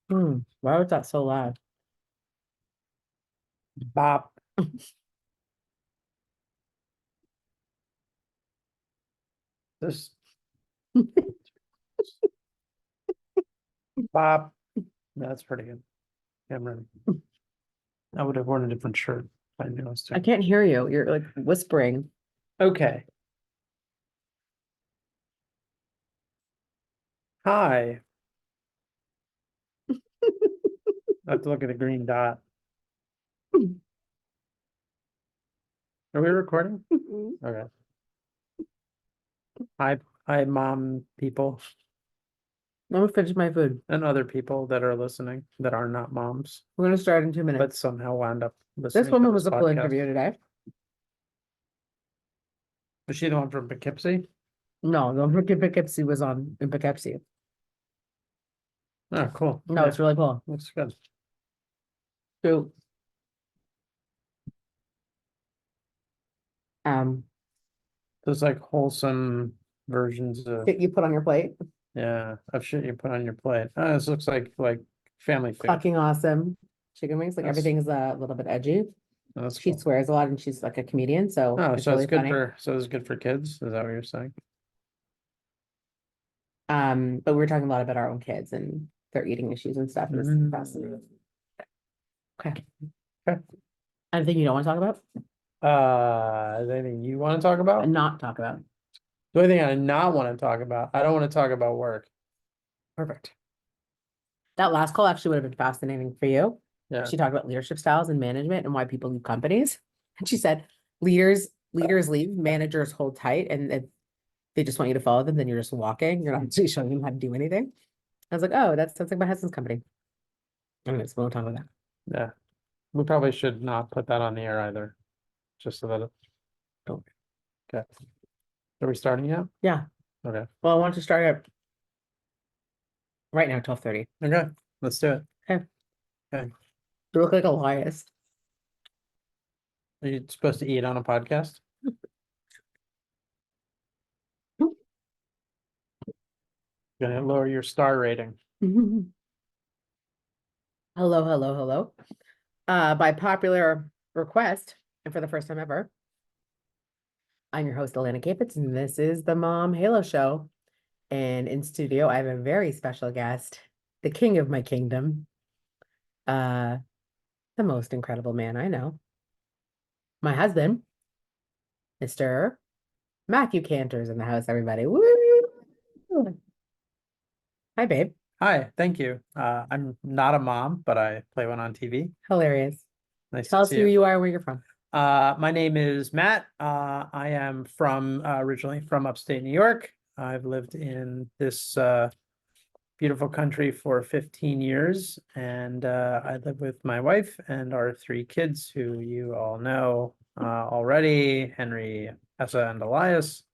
Why was that so loud? Bop. This bop. That's pretty good. Cameron. I would have worn a different shirt if I knew I was I doing. can't hear you. You're like whispering. Okay. Hi. I have to look at the green dot. Are we recording? Okay. Hi, mom people Let me finish my food. and other people that are listening that are not moms, We're gonna start in 2 but minutes. somehow wound up This listening to woman this was a full podcast. interview today. Was she the one from Poughkeepsie? No, the one from Poughkeepsie was on in Poughkeepsie. Oh, cool. No, Yeah, it's really cool. looks good. So, um, Those like wholesome versions of that you put on your plate. of shit you put on your plate. Oh, this looks like family food. Fucking awesome. Chicken wings, like That's- everything's a little bit edgy. Oh, that's She cool. swears a lot and she's like a comedian, so Oh, it's so really it's good funny. it's good for kids? Is that what you're saying? But we were talking a lot about our own kids and their eating issues and stuff. It's Mm. fascinating. Okay. Okay. Anything you don't want to talk about? Is there anything you want to talk about? And not talk about. The only thing I not want to talk about, I don't want to talk about work. Perfect. That last call actually would have been fascinating for you. Yeah. She talked about leadership styles and management and why people leave companies. And she said, leaders leave, managers hold tight, and they just want you to follow them. Then you're just walking. You're not actually showing them how to do anything. I was like, oh, that's like my husband's company. Anyways, we won't talk about that. Yeah. We probably should not put that on the air either. Just so that it. Don't. Okay. Are we starting yet? Yeah. Okay. Well, I want to start at right now, 12:30. Okay. Let's do it. Okay. Okay. You look like Elias. Are you supposed to eat on a podcast? Gonna lower your star rating. Hello, hello, hello. By popular request, and for the first time ever, I'm your host, Alana Kayfetz, and this is the Mom Halo Show. And in studio, I have a very special guest, the king of my kingdom, the most incredible man I know, my husband, Mr. Matthew Kantor's in the house, everybody. Woo! Hi, babe. Hi, thank you. I'm not a mom, but I play one on TV. Hilarious. Nice Tell to us see who you. you are and where you're from. My name is Matt. I am from originally from upstate New York. I've lived in this beautiful country for 15 years, and I live with my wife and our 3 kids, who you all know already, Henry, Essa, and Elias.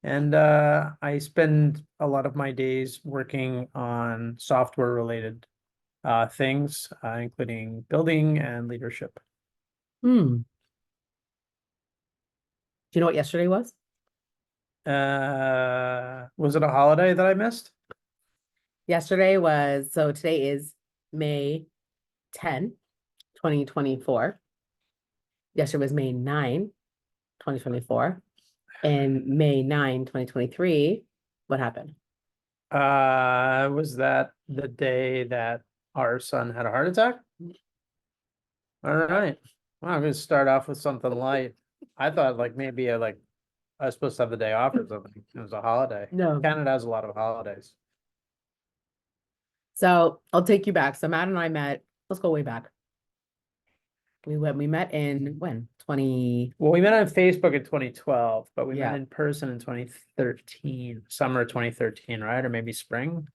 And I spend a lot of my days working on software related things, including building and leadership. Do you know what yesterday was? Was it a holiday that I missed? Yesterday was, so today is May 10, 2024. Yesterday was May 9, 2024. And May 9, 2023, what happened? Was that the day that our son had a heart attack? All right. Well, I'm gonna start off with something light. I thought like maybe I was supposed to have the day off or something. It was a holiday. No. Canada has a lot of holidays. So I'll take you back. So Matt and I met, let's go way back. We met in when? 20. Well, we met on Facebook in 2012, but we Yeah. met in person in 2013, summer 2013, right? Or maybe spring.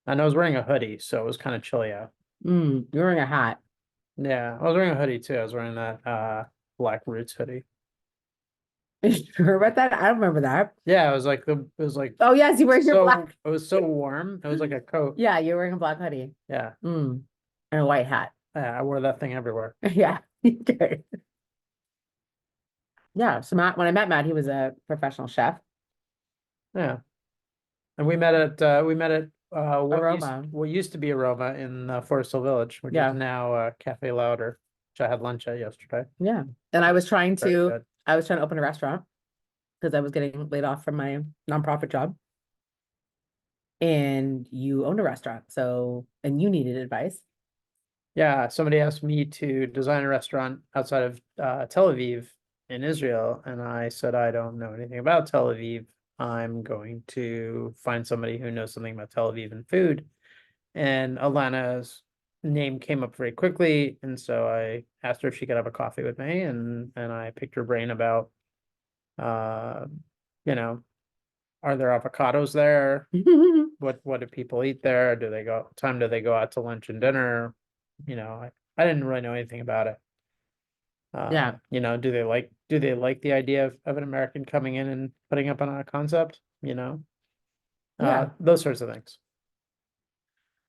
And I was wearing a hoodie, so it was kind of chilly out. You're wearing a hat. Yeah, I was wearing a hoodie too. I was wearing that Black Roots hoodie. You sure about that? I don't remember that. Yeah, it was like Oh, yes, you were your black. It was so warm. It was like a coat. Yeah, you're wearing a black hoodie. Yeah. And a white hat. Yeah, I wore that thing everywhere. Yeah. Okay. Yeah. So Matt, when I met Matt, he was a professional chef. Yeah. And we met at Aroma. what used to be Aroma in Forestville Village, which Yeah. is now Cafe Louder, which I had lunch at yesterday. Yeah. And I was trying Very to, good. I was trying to open a restaurant because I was getting laid off from my nonprofit job. And you owned a restaurant. So, and you needed advice. Yeah, somebody asked me to design a restaurant outside of Tel Aviv in Israel, and I said I don't know anything about Tel Aviv. I'm going to find somebody who knows something about Tel Aviv and food. And Alana's name came up very quickly, and so I asked her if she could have a coffee with me, and I picked her brain about, uh, you know, are there avocados there? What do people eat there? Do they go time do they go out to lunch and dinner? I didn't really know anything about it. Yeah. Do they like the idea of an American coming in and putting up on a concept? Yeah. Those sorts of things.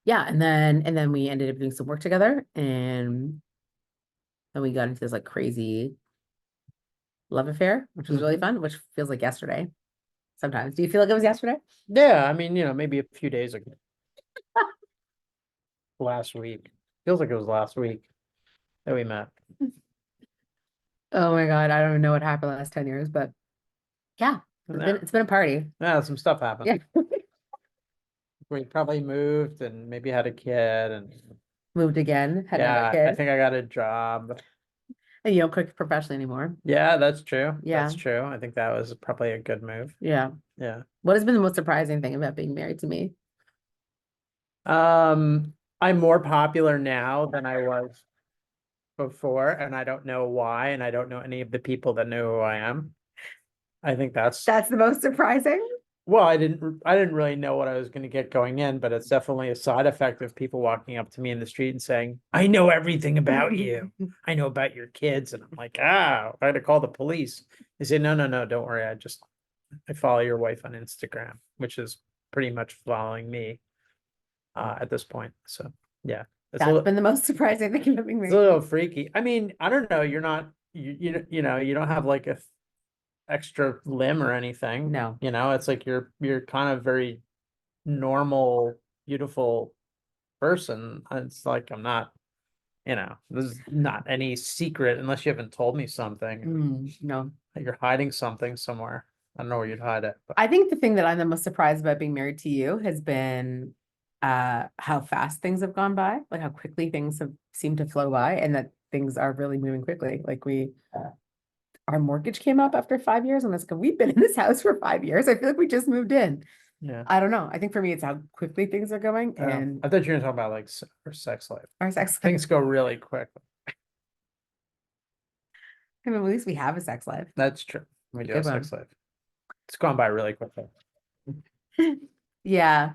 Yeah. And then we ended up doing some work together and then we got into this like crazy love affair, which was really Mhm. fun, which feels like yesterday sometimes. Do you feel like it was yesterday? Yeah, I mean, maybe a few days ago, last week. Feels like it was last week that we met. Oh my God. I don't even know what happened the last 10 years, but yeah, Yeah, it's been a party. yeah, some stuff happened. Yeah. We probably moved and maybe had a kid, and Moved again, had another yeah, I kid. think I got a job. And you don't cook professionally anymore. Yeah, that's true. Yeah. That's true. I think that was probably a good move. Yeah. Yeah. What has been the most surprising thing about being married to me? I'm more popular now than I was before, and I don't know why, and I don't know any of the people that know who I am. I think that's That's the most surprising. well, I didn't really know what I was going to get going in, but it's definitely a side effect of people walking up to me in the street and saying, "I know everything about you. I know about your kids." And I'm like, I had to call the police. They say, "No, no, no, don't worry. I follow your wife on Instagram," which is pretty much following me at this point. So yeah, it's a That's little been the most surprising thing about being it's a married to little me. freaky. I mean, I don't know. You're not you don't have like a extra limb or anything. No. It's like you're kind of very normal, beautiful person. It's like I'm not, there's not any secret unless you haven't told me something No. that you're hiding something somewhere. I don't know where you'd hide it, but I think the thing that I'm the most surprised about being married to you has been how fast things have gone by, like how quickly things have seemed to flow by, and that things are really moving quickly. Like our mortgage came up after 5 years, and it's like, we've been in this house for 5 years. I feel like we just moved in. yeah. I don't know. I think for me, it's how quickly things are going and I thought you were talking about like our sex life. our sex life. Things go really quick. I mean, at least we have a sex life. That's true. We do Good have sex one. life. It's gone by really quickly. Yeah.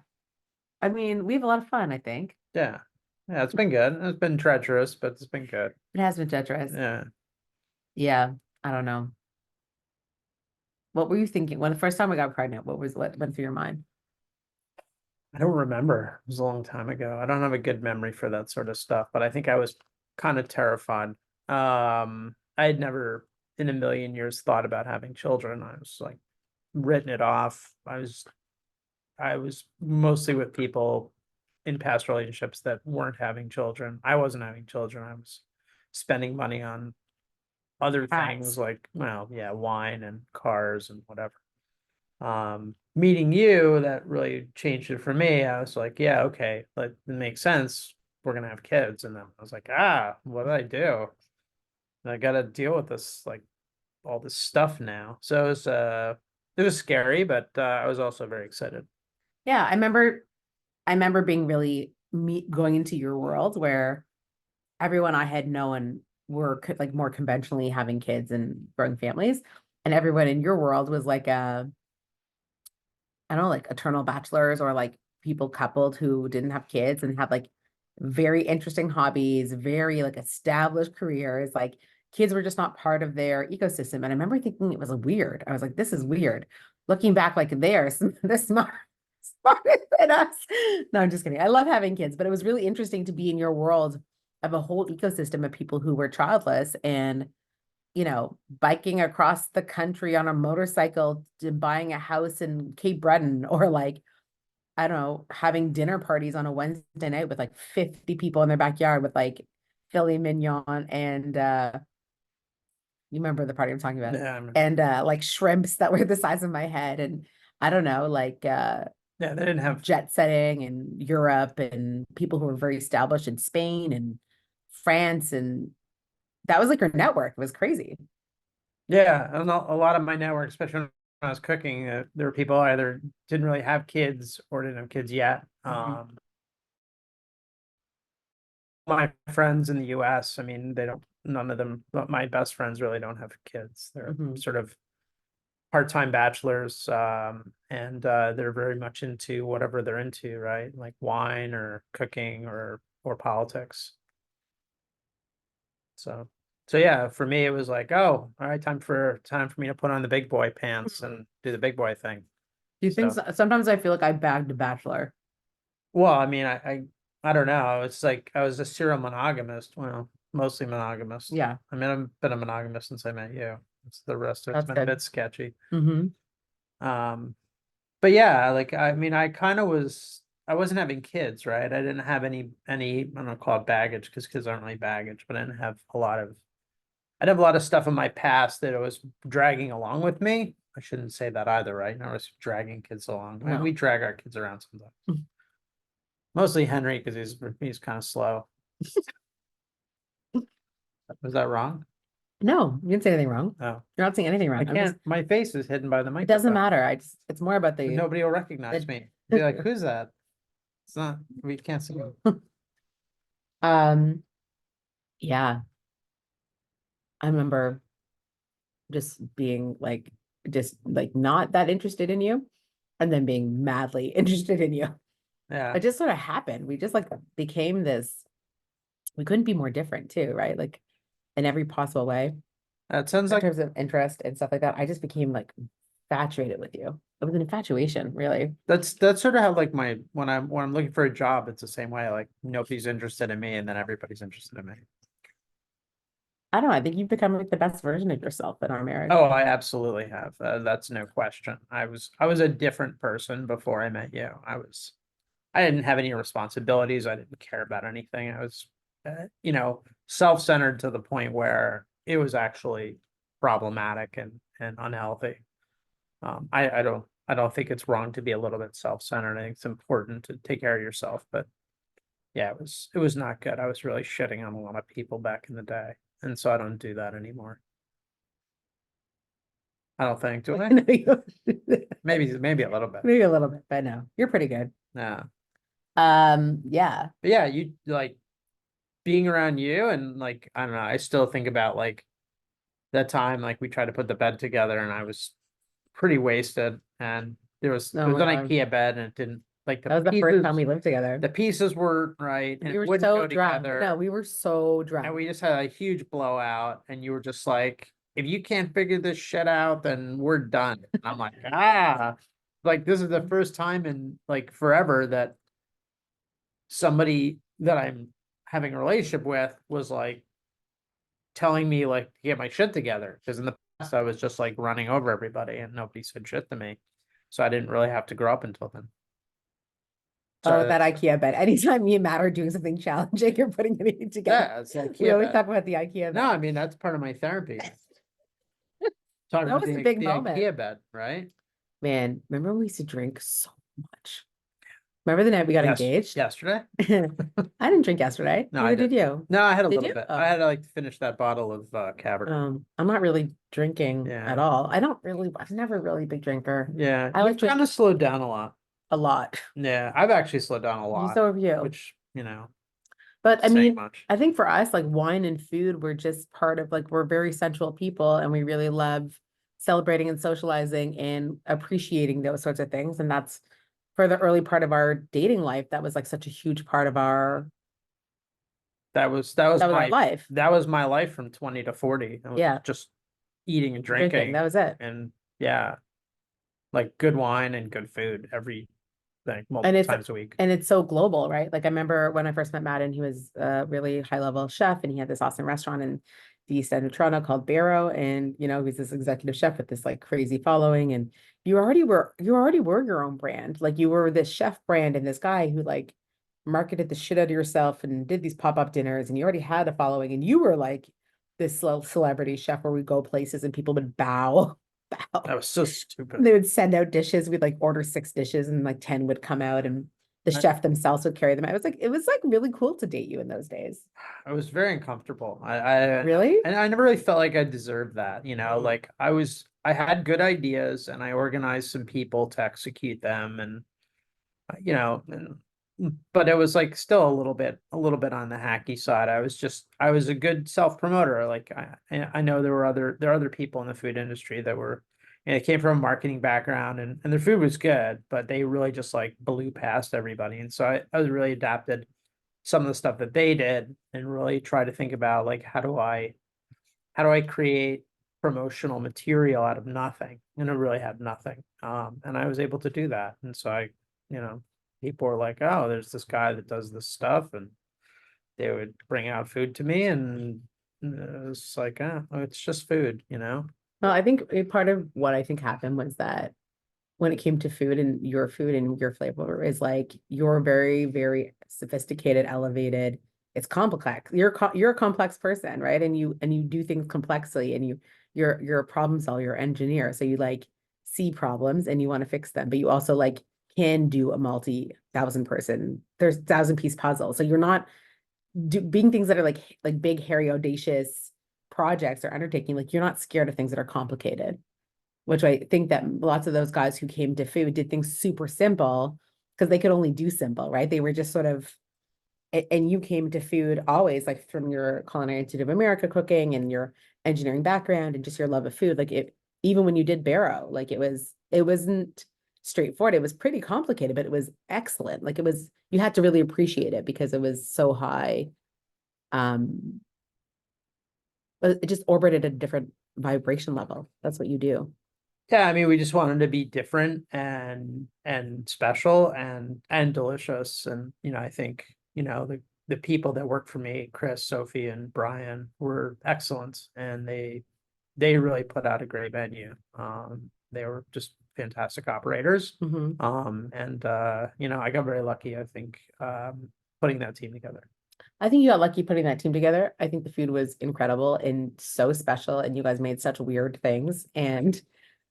I mean, we have a lot of fun, I think. Yeah. Yeah, it's been good. It's been treacherous, but it's been good. It has been treacherous. Yeah. Yeah. I don't know. What were you thinking when the first time I got pregnant? What went through your mind? I don't remember. It was a long time ago. I don't have a good memory for that sort of stuff, but I think I was kind of terrified. I had never in a million years thought about having children. I was like written it off. I was mostly with people in past relationships that weren't having children. I wasn't having children. I was spending money on other things Cats. like, well, yeah, wine and cars and whatever. Meeting you, that really changed it for me. I was like, yeah, okay, it makes sense. We're gonna have kids. And then I was like, what did I do? I gotta deal with this, like all this stuff now. So it was scary, but I was also very excited. Yeah, I remember being really me going into your world where everyone I had known were like more conventionally having kids and growing families, and everyone in your world was like I don't know, like eternal bachelors or like people coupled who didn't have kids and had like very interesting hobbies, very like established careers. Like kids were just not part of their ecosystem. And I remember thinking it was weird. I was like, this is weird. Looking back, like they're smarter than us. No, I'm just kidding. I love having kids, but it was really interesting to be in your world of a whole ecosystem of people who were childless and biking across the country on a motorcycle to buying a house in Cape Breton or like I don't know, having dinner parties on a Wednesday night with like 50 people in their backyard with like filet mignon and you remember the party I'm talking about. Yeah, And like shrimps that were the size of my head and I don't know, like yeah, they didn't have. jet setting in Europe and people who were very established in Spain and France and that was like our network. It was crazy. Yeah, a lot of my network, especially when I was cooking, there were people either didn't really have kids or didn't have kids yet. Mhm. My friends in the US, I mean, they don't, none of them, but my best friends really don't have kids. They're Mhm. sort of part-time bachelors, and they're very much into whatever they're into, right? Like wine or cooking or politics. So so yeah, for me it was like, oh, all right, time for me to put on the big boy pants and do the big boy thing. Do you think So sometimes I feel like I bagged a bachelor? well, I mean, I don't know. It's like I was a serial monogamist. Well, mostly monogamist. Yeah, I mean, I've been a monogamist since I met you. It's the rest of it's that's been a good. bit sketchy. Hmm. Um, but yeah, like I mean, I wasn't having kids, right? I didn't have any I don't call it baggage because kids aren't really baggage, but I'd have a lot of stuff in my past that I was dragging along with me. I shouldn't say that either, right? I was dragging kids along. And we No. drag our kids around sometimes. Mostly Henry because he's kind of slow. Was that wrong? No, you didn't say anything wrong. Oh, You're not saying anything I wrong. I'm just, can't. My face is hidden by the it doesn't microphone. matter. It's more about Nobody will recognize me. Be like, who's that? It's not. We can't see him. um, yeah, I remember just being like, just like not that interested in you and then being madly interested in you. Yeah, It just sort of happened. We just like became this, we couldn't be more different too, right? Like in every possible way it sounds in like terms of interest and stuff like that. I just became like infatuated with you. It was an infatuation, really. that's sort of how like my when I'm looking for a job, it's the same way. Like nobody's interested in me, and then everybody's interested in me. I don't know. I think you've become like the best version of yourself in our marriage. Oh, I absolutely have. That's no question. I was a different person before I met you. I didn't have any responsibilities. I didn't care about anything. I was, self-centered to the point where it was actually problematic and unhealthy. I don't think it's wrong to be a little bit self-centered. I think it's important to take care of yourself. But yeah, it was not good. I was really shitting on a lot of people back in the day, and so I don't do that anymore. I don't think, do I? No, Maybe a little bit. maybe a little bit, but no, you're pretty good. Yeah. Yeah. But yeah, you like being around you and like I don't know, I still think about like that time like we tried to put the bed together and I was pretty wasted and it Oh was my an God. IKEA bed and it didn't like That was the first time we lived together. the pieces weren't right and We it were wouldn't so go drunk. No, together we were so and drunk. we just had a huge blowout and you were just like, if you can't figure this shit out, then we're done. And I'm like, like this is the first time in like forever that somebody that I'm having a relationship with was like telling me like to get my shit together. Because in the past I was just like running over everybody and nobody said shit to me. So I didn't really have to grow up until then. Oh, Sorry, that that's IKEA bed. Anytime me and Matt are doing something challenging, you're putting it together. yeah, it's like We IKEA always bed. talk about the IKEA No, bed. I mean that's part of my therapy. Talking That about was a big the moment. IKEA bed, right? Man, remember when we used to drink so much? Remember the night we got engaged? Yesterday? I didn't drink yesterday. No, I Neither did. did you. No, I had a Did little you? bit. I Oh. had to like finish that bottle of Cabernet. I'm not really drinking at Yeah. all. I'm never really a big drinker. Yeah. I like You've kind drinking of slowed down a lot. a lot. Yeah. I've actually slowed down a lot, So have you. which, But I saying mean, much. I think for us, like wine and food, we're just part of like we're very sensual people and we really love celebrating and socializing and appreciating those sorts of things. And that's for the early part of our dating life, that was like such a huge part of that was our life. that was my life from 20 to 40. I was Yeah. just eating and Drinking. drinking That was it. and yeah, like good wine and good food every like And multiple it's times a week. and it's so global, right? Like I remember when I first met Matt and he was a really high level chef and he had this awesome restaurant in the East End of Toronto called Barrow, and he's this executive chef with this like crazy following, and you already were your own brand. Like you were this chef brand and this guy who like marketed the shit out of yourself and did these pop-up dinners, and you already had a following, and you were like this celebrity chef where we go places and people would bow, bow. That was so stupid. They would send out dishes. We'd like order 6 dishes and like 10 would come out, and the chef themselves would carry them out. It was like really cool to date you in those days. I was very uncomfortable. I Really? and I never really felt like I deserved that, like I had good ideas and I organized some people to execute them and but it was like still a little bit on the hacky side. I was a good self-promoter. Like I know there are other people in the food industry that were they came from a marketing background and their food was good, but they really just like blew past everybody. And so I was really adapted some of the stuff that they did and really try to think about like how do I create promotional material out of nothing? And I really had nothing. And I was able to do that. And so you know, people were like, oh, there's this guy that does this stuff. And they would bring out food to me and it was like, oh, it's just food. Well, I think a part of what I think happened was that when it came to food and your flavor is like you're very, very sophisticated, elevated. It's complex. You're a complex person, right? And you do things complexly, and you're a problem solver, you're an engineer. So you like see problems and you want to fix them, but you also like can do a multi-thousand person, there's 1,000 piece puzzle. So you're not being things that are like big, hairy, audacious projects or undertaking. Like you're not scared of things that are complicated, which I think that lots of those guys who came to food did things super simple because they could only do simple, right? They were just sort of, and you came to food always like from your Culinary Institute of America cooking and your engineering background and just your love of food. Like it, even when you did Barrow, like it wasn't straightforward. It was pretty complicated, but it was excellent. Like you had to really appreciate it because it was so high. Um, but it just orbited at a different vibration level. That's what you do. Yeah, I mean, we just wanted to be different and special and delicious. And I think, the people that work for me, Chris, Sophie, and Brian, were excellent and they really put out a great menu. They were just fantastic operators. Mhm. And I got very lucky, I think, putting that team together. I think you got lucky putting that team together. I think the food was incredible and so special, and you guys made such weird things.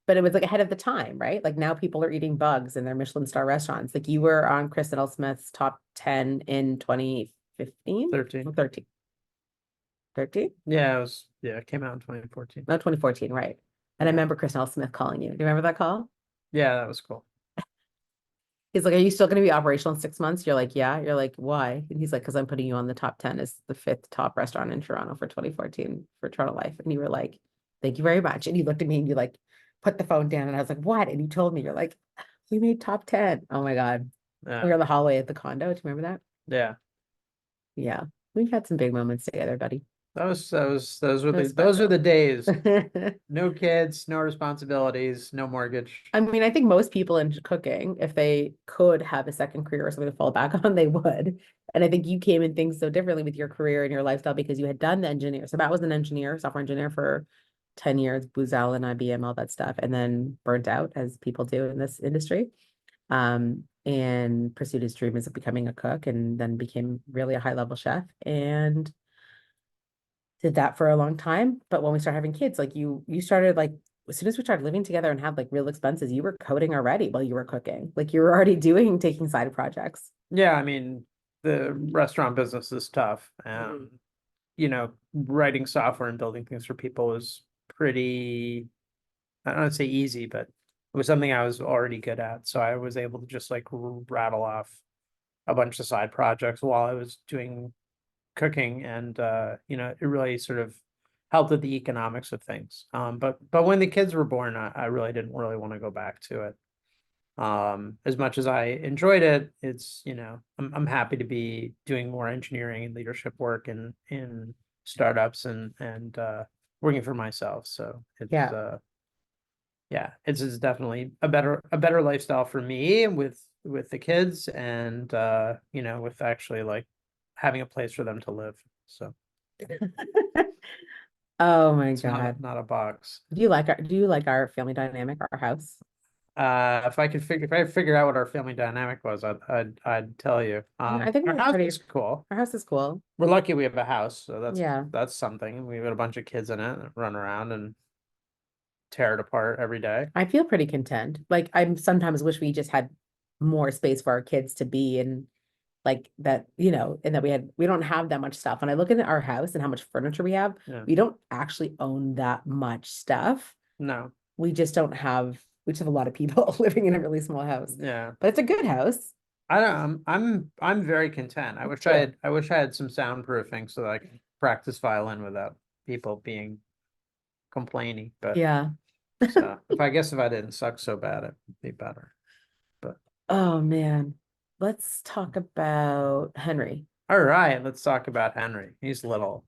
But it was like ahead of the time, right? Like now people are eating bugs in their Michelin star restaurants. Like you were on Kristen L. Smith's top 10 in 2015? 13. Or 13. 13? Yeah, it came out in 2014. No, 2014, right. And I Yeah. remember Kristen L. Smith calling you. Do you remember that call? Yeah, that was cool. He's like, are you still going to be operational in 6 months? You're like, yeah. You're like, why? And he's like, because I'm putting you on the top 10 as the 5th top restaurant in Toronto for 2014 for Toronto Life. And you were like, thank you very much. And you looked at me and you like put the phone down and I was like, what? And you told me, you're like, we made top 10. Oh my God. We were Yeah. in the hallway at the condo. Do you remember that? Yeah. Yeah. We've had some big moments together, buddy. Those It was those are special. the days. No kids, no responsibilities, no mortgage. I mean, I think most people in cooking, if they could have a second career or something to fall back on, they would. And I think you came in things so differently with your career and your lifestyle because you had done the engineer. So Matt was an engineer, software engineer for 10 years, Booz Allen, IBM, all that stuff, and then burnt out as people do in this industry. And pursued his dream as becoming a cook and then became really a high level chef and did that for a long time. But when we started having kids, like you started like as soon as we started living together and had like real expenses, you were coding already while you were cooking. Like you were already taking side projects. Yeah, I mean, the restaurant business is tough. Writing software and building things for people is pretty, I don't want to say easy, but it was something I was already good at. So I was able to just like rattle off a bunch of side projects while I was doing cooking and it really sort of helped with the economics of things. But when the kids were born, I really didn't really want to go back to it. As much as I enjoyed it, it's I'm happy to be doing more engineering and leadership work in startups and working for myself. So it's Yeah. yeah, it's definitely a better lifestyle for me with the kids and with actually like having a place for them to live. So Oh my It's God. not a box. Do you like our family dynamic, our house? If I could figure out what our family dynamic was, I'd tell you. Yeah, I think Our we're house pretty, is cool. our house is cool. We're lucky we have a house, so Yeah. that's something. We've got a bunch of kids in it that run around and tear it apart every day. I feel pretty content. Like I'm sometimes wish we just had more space for our kids to be and like that, and that we don't have that much stuff. When I look at our house and how much furniture we have, Yeah. we don't actually own that much stuff. No. We just don't have, we just have a lot of people living in a really small house, Yeah. but it's a good house. I don't, I'm very content. I wish I had some soundproofing so that I could practice violin without people being complaining, but Yeah. so if I didn't suck so bad, it'd be better. But Oh man. Let's talk about Henry. all right, let's talk about Henry. He's little.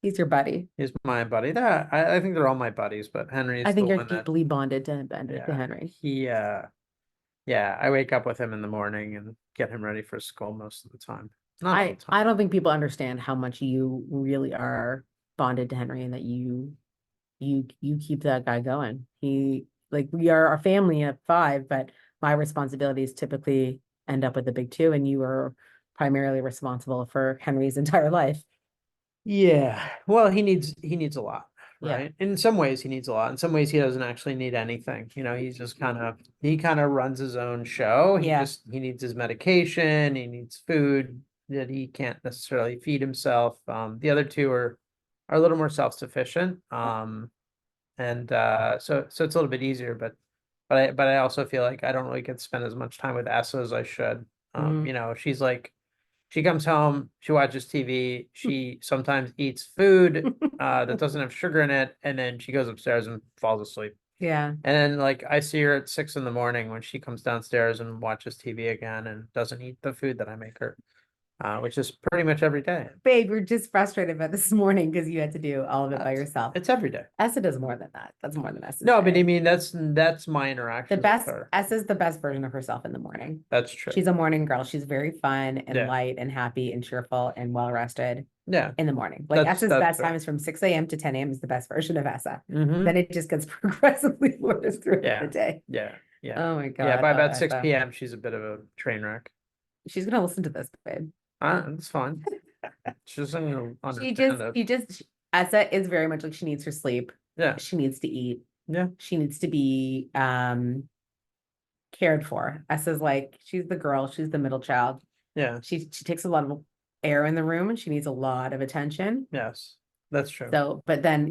He's your buddy. He's my buddy. I think they're all my buddies, but I Henry's the think you're one that, deeply bonded to yeah, Henry. yeah, I wake up with him in the morning and get him ready for school most of the time. Not all the I time. don't think people understand how much you really are bonded to Henry and that you keep that guy going. We are a family of five, but my responsibilities typically end up with the big two, and you are primarily responsible for Henry's entire life. Yeah, well, he needs a lot, Yeah. right? In some ways he needs a lot. In some ways he doesn't actually need anything. He's just he kind of runs his own show. Yeah. He needs his medication, he needs food that he can't necessarily feed himself. The other two are a little more self-sufficient. And so it's a little bit easier, but I also feel like I don't really get to spend as much time with Essa as I should. She's like, she comes home, she watches TV, she sometimes eats food that doesn't have sugar in it, and then she goes upstairs and falls asleep. Yeah. And then like I see her at 6 in the morning when she comes downstairs and watches TV again and doesn't eat the food that I make her, which is pretty much every day. Babe, you're just frustrated about this morning because you had to do all of it by yourself. It's every day. Essa does more than that. That's more than Essa. No, but I mean that's my interaction The best, with her. Essa's the best version of herself in the morning. That's true. She's a morning girl. She's very fun and Yeah. light and happy and cheerful and well rested Yeah. in the morning. Like Essa's that's best fair. time is from 6 a.m. to 10 a.m. is the best version of Essa. Mhm. Then it just gets progressively worse throughout Yeah. the day. Yeah. Yeah. Oh my God. Yeah, by I love about 6 Essa. p.m. she's a bit of a train wreck. She's gonna listen to this, babe. It's fine. She doesn't understand it. Essa is very much like she needs her sleep. Yeah. She needs to eat. Yeah. She needs to be cared for. Essa's like, she's the girl, she's the middle child. Yeah. She takes a lot of air in the room and she needs a lot of attention. Yes. That's true. So, but then,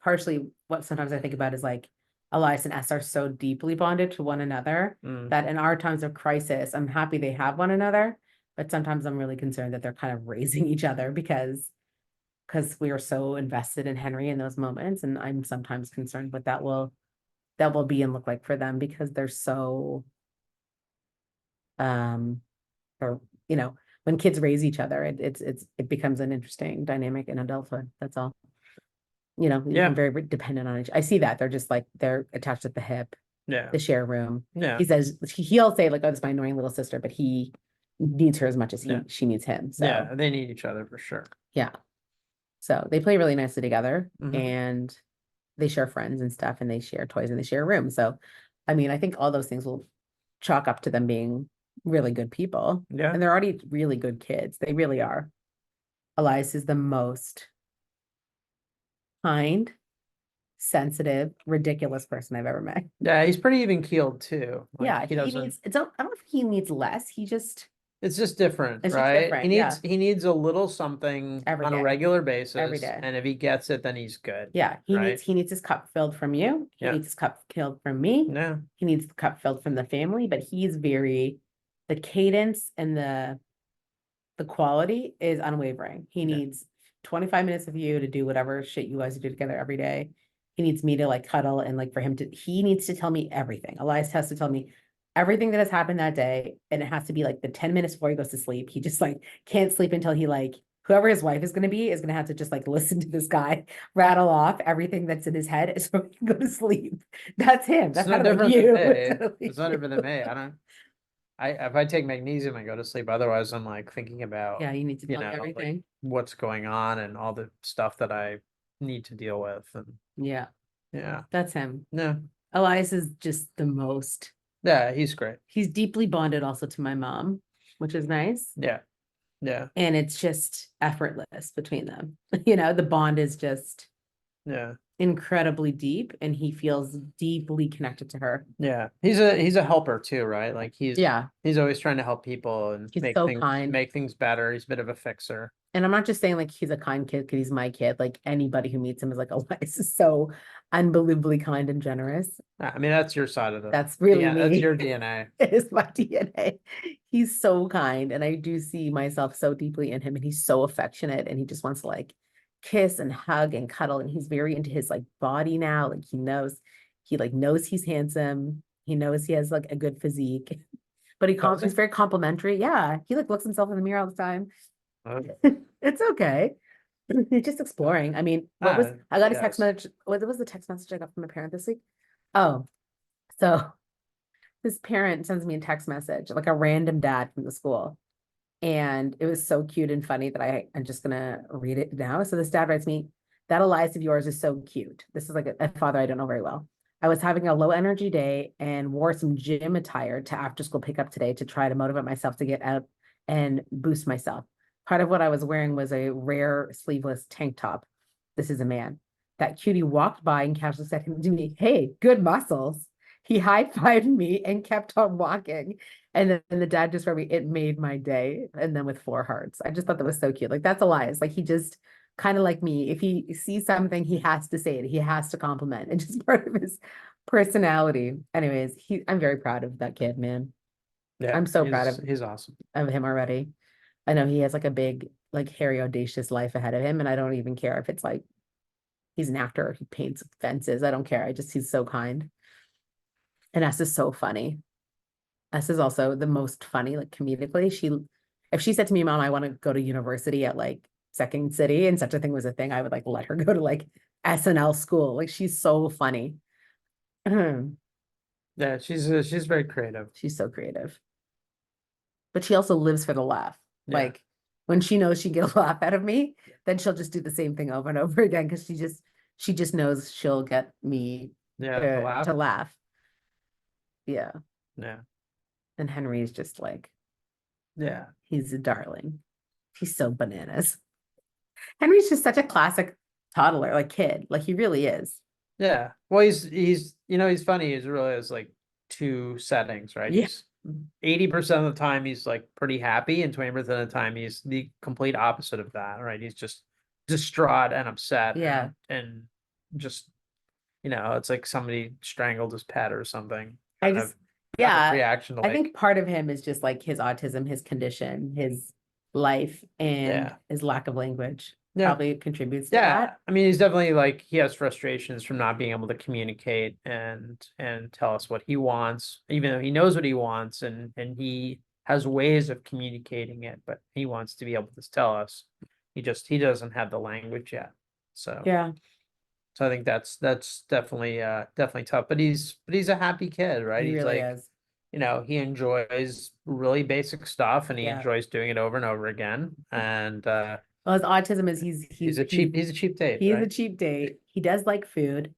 partially what sometimes I think about is like Elias and Essa are so deeply bonded to one another that in our times of crisis, I'm happy they have one another, but sometimes I'm really concerned that they're kind of raising each other because we are so invested in Henry in those moments. And I'm sometimes concerned what that will be and look like for them because they're so, or, when kids raise each other, it becomes an interesting dynamic in adulthood. That's all. You Yeah. become very dependent on each. I see that they're attached at the hip, Yeah. the share room. Yeah. He says he'll say like, "Oh, this is my annoying little sister," but he needs her as much as Yeah. she needs him. So Yeah, they need each other for sure. yeah. So they play really nicely together Mhm. and they share friends and stuff and they share toys and they share a room. So, I mean, I think all those things will chalk up to them being really good people. Yeah. And they're already really good kids. They really are. Elias is the most kind, sensitive, ridiculous person I've ever met. Yeah, he's pretty even keeled too. Like, Yeah, he doesn't. I don't know if he needs less. It's just different, It's just right? different, He needs a little something Every on a day. regular basis. Every day. And if he gets it, then he's good. Yeah, Right. he needs his cup filled from you. He Yeah. needs his cup filled from me. Yeah. He needs the cup filled from the family, but the cadence and the quality is unwavering. He Yeah. needs 25 minutes of you to do whatever shit you guys do together every day. He needs me to like cuddle and like he needs to tell me everything. Elias has to tell me everything that has happened that day. And it has to be like the 10 minutes before he goes to sleep. He just like can't sleep until he like, whoever his wife is going to be is going to have to just like listen to this guy rattle off everything that's in his head so he can go to sleep. That's him. That's It's no kind of different like you. than me. It's It's no different than me. If I take magnesium, I go to sleep. Otherwise, I'm like thinking about, Yeah, you need to tell me like, everything. what's going on and all the stuff that I need to deal with. And Yeah, yeah, that's him. no, Elias is just the most. yeah, he's great. He's deeply bonded also to my mom, which is nice. Yeah, yeah, And it's just effortless between them. The bond is just yeah, incredibly deep, and he feels deeply connected to her. yeah. He's a helper too, right? Like Yeah, he's always trying to help people and he's so kind. make things better. He's a bit of a fixer. And I'm not just saying like he's a kind kid because he's my kid. Like anybody who meets him is like, Elias is so unbelievably kind and generous. I mean, that's your side of the That's really yeah, that's me. your DNA. It is my DNA. He's so kind, and I do see myself so deeply in him, and he's so affectionate, and he just wants to like kiss and hug and cuddle, and he's very into his like body now. Like he knows he's handsome. He knows he has like a good physique, but Does he? he's very complimentary. Yeah, he like looks himself in the mirror all the time. Okay. It's okay. He's just exploring. I mean, I got a text Yes. message. What was the text message I got from a parent this week? Oh, so his parent sends me a text message, like a random dad from the school. And it was so cute and funny that I'm just gonna read it now. So this dad writes me, that Elias of yours is so cute. This is like a father I don't know very well. I was having a low energy day and wore some gym attire to after school pickup today to try to motivate myself to get out and boost myself. Part of what I was wearing was a rare sleeveless tank top. This is a man. That cutie walked by and casually said to me, hey, good muscles. He high-fived me and kept on walking. And then the dad just wrote me, it made my day. And then with 4 hearts. I just thought that was so cute. Like that's Elias. Like he just kind of like me. If he sees something, he has to say it. He has to compliment. It's just part of his personality. Anyways, I'm very proud of that kid, man. Yeah, I'm so proud he's awesome. of him already. I know he has like a big, like hairy, audacious life ahead of him. And I don't even care if it's like he's an actor, he paints fences. I don't care. He's so kind. And S is so funny. S is also the most funny, like comedically. If she said to me, Mom, I want to go to university at like Second City and such a thing was a thing, I would like let her go to like SNL school. Like she's so funny. Yeah, she's very creative. She's so creative. But she also lives for the laugh. Yeah. Like when she knows she get a laugh out of me, then she'll just do the same thing over and over again because she just knows she'll get me Yeah, to laugh. Yeah. Yeah. And Henry's just like, Yeah. he's a darling. He's so bananas. Henry's just such a classic toddler, like kid. Like he really is. Yeah. Well, he's funny. He's really has like two settings, right? Yeah. He's 80% of the time he's like pretty happy, and 20% of the time he's the complete opposite of that, right? He's just distraught and upset. Yeah. And just it's like somebody strangled his pet or something. I Kind just, of yeah, reaction to I like, think part of him is just like his autism, his condition, his life, and Yeah. his lack of language Yeah. probably contributes to yeah. that. I mean, he's definitely like he has frustrations from not being able to communicate and tell us what he wants, even though he knows what he wants and he has ways of communicating it, but he wants to be able to tell us. He doesn't have the language yet. So Yeah, so I think that's definitely definitely tough. But he's a happy kid, right? he He's really like, is. he enjoys really basic stuff and he Yeah. enjoys doing it over and over again. And Well, his autism is he's a cheap date, he's a right? cheap date. He does like food.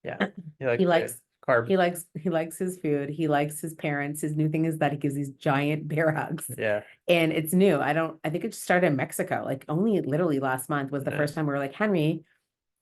Yeah. He likes He likes carb. he likes his food. He likes his parents. His new thing is that he gives these giant bear hugs. Yeah. And it's new. I think it just started in Mexico. Like only literally last month was the Yeah. first time we were like, Henry,